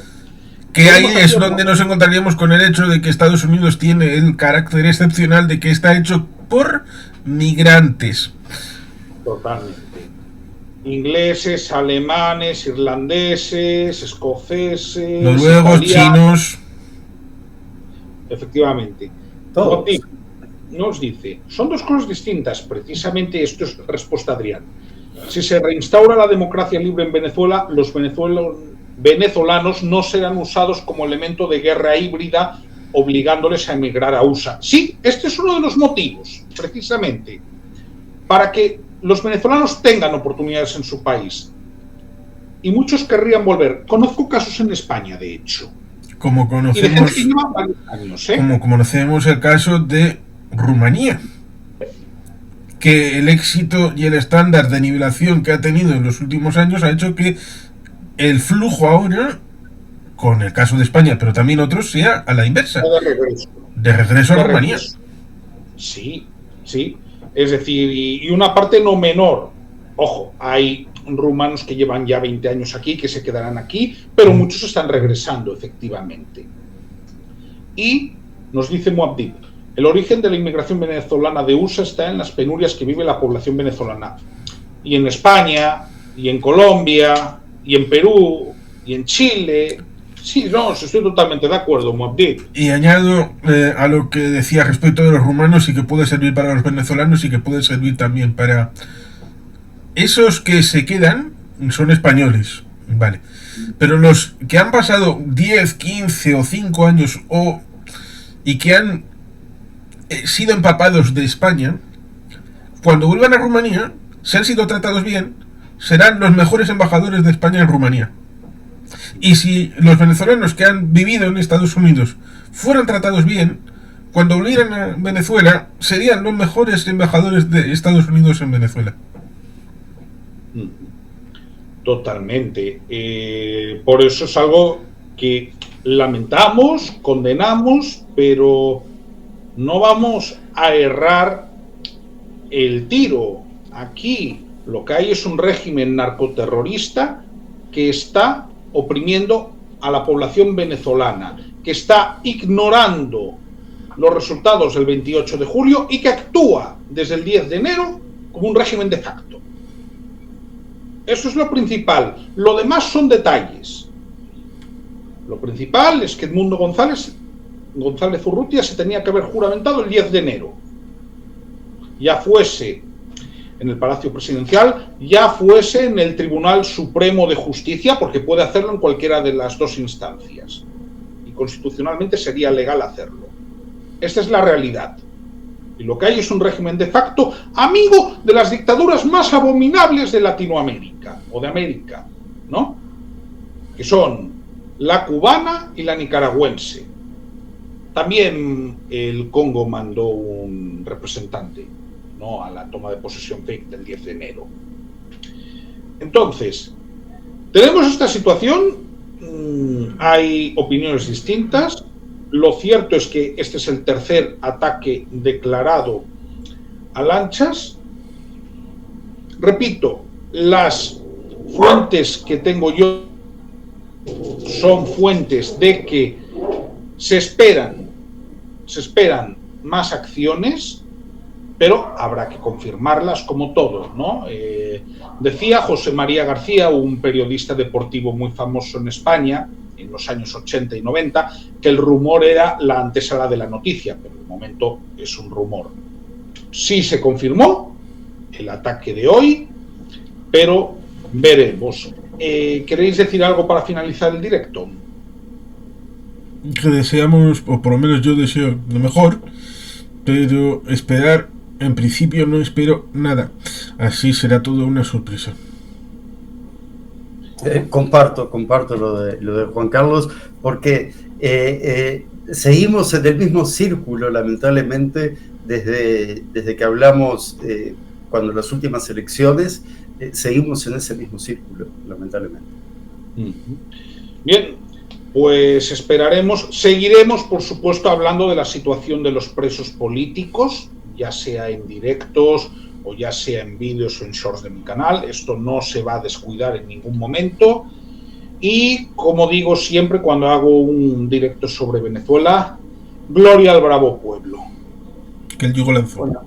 Que ahí es donde nos encontraríamos con el hecho de que Estados Unidos tiene el carácter excepcional de que está hecho por migrantes. Totalmente. Ingleses, alemanes, irlandeses, escoceses, noruegos, chinos. Efectivamente. Todos. Nos dice, son dos cosas distintas. Precisamente esto es respuesta a Adrián. Si se reinstaura la democracia libre en Venezuela, los venezolanos no serán usados como elemento de guerra híbrida obligándoles a emigrar a USA. Sí, este es uno de los motivos, precisamente, para que los venezolanos tengan oportunidades en su país. Y muchos querrían volver. Conozco casos en España, de hecho. Como conocemos, que lleva varios años, como conocemos el caso de Rumanía, que el éxito y el estándar de nivelación que ha tenido en los últimos años ha hecho que el flujo ahora, con el caso de España, pero también otros, sea a la inversa. De regreso a Rumanía. Sí, sí. Es decir, y una parte no menor. Ojo, hay rumanos que llevan ya 20 años aquí, que se quedarán aquí, pero muchos están regresando, efectivamente. Y nos dice Muad'Dib, el origen de la inmigración venezolana de USA está en las penurias que vive la población venezolana. Y en España, y en Colombia, y en Perú, y en Chile. Sí, no, estoy totalmente de acuerdo, Muad'Dib. Y añado a lo que decía respecto de los rumanos, y que puede servir para los venezolanos y que puede servir también para... Esos que se quedan son españoles, vale. Pero los que han pasado 10, 15 o 5 años y que han sido empapados de España, cuando vuelvan a Rumanía, si han sido tratados bien, serán los mejores embajadores de España en Rumanía. Y si los venezolanos que han vivido en Estados Unidos fueran tratados bien, cuando volvieran a Venezuela, serían los mejores embajadores de Estados Unidos en Venezuela. Totalmente. Por eso es algo que lamentamos, condenamos, pero no vamos a errar el tiro. Aquí lo que hay es un régimen narcoterrorista que está oprimiendo a la población venezolana, que está ignorando los resultados del 28 de julio y que actúa desde el 10 de enero como un régimen de facto. Eso es lo principal. Lo demás son detalles. Lo principal es que Edmundo González Urrutia se tenía que haber juramentado el 10 de enero. Ya fuese en el Palacio Presidencial, ya fuese en el Tribunal Supremo de Justicia, porque puede hacerlo en cualquiera de las dos instancias. Y constitucionalmente sería legal hacerlo. Esta es la realidad. Y lo que hay es un régimen de facto amigo de las dictaduras más abominables de Latinoamérica, o de América, ¿no? Que son la cubana y la nicaragüense. También el Congo mandó un representante, ¿no?, a la toma de posesión fake del 10 de enero. Entonces, tenemos esta situación, hay opiniones distintas. Lo cierto es que este es el tercer ataque declarado a lanchas. Repito, las fuentes que tengo yo son fuentes de que se esperan más acciones, pero habrá que confirmarlas como todo, ¿no? Decía José María García, un periodista deportivo muy famoso en España, en los años 80 y 90, que el rumor era la antesala de la noticia, pero de momento es un rumor. Sí se confirmó el ataque de hoy, pero veremos. ¿Queréis decir algo para finalizar el directo? Que deseamos, o por lo menos yo deseo lo mejor, pero esperar, en principio no espero nada. Así será todo una sorpresa. Comparto lo de Juan Carlos, porque seguimos en el mismo círculo, lamentablemente, desde que hablamos cuando las últimas elecciones, seguimos en ese mismo círculo, lamentablemente. Bien, pues esperaremos, seguiremos, por supuesto, hablando de la situación de los presos políticos, ya sea en directos o ya sea en vídeos o en shorts de mi canal. Esto no se va a descuidar en ningún momento. Y, como digo siempre cuando hago un directo sobre Venezuela, gloria al bravo pueblo. Que el yugo lanzó. Bueno.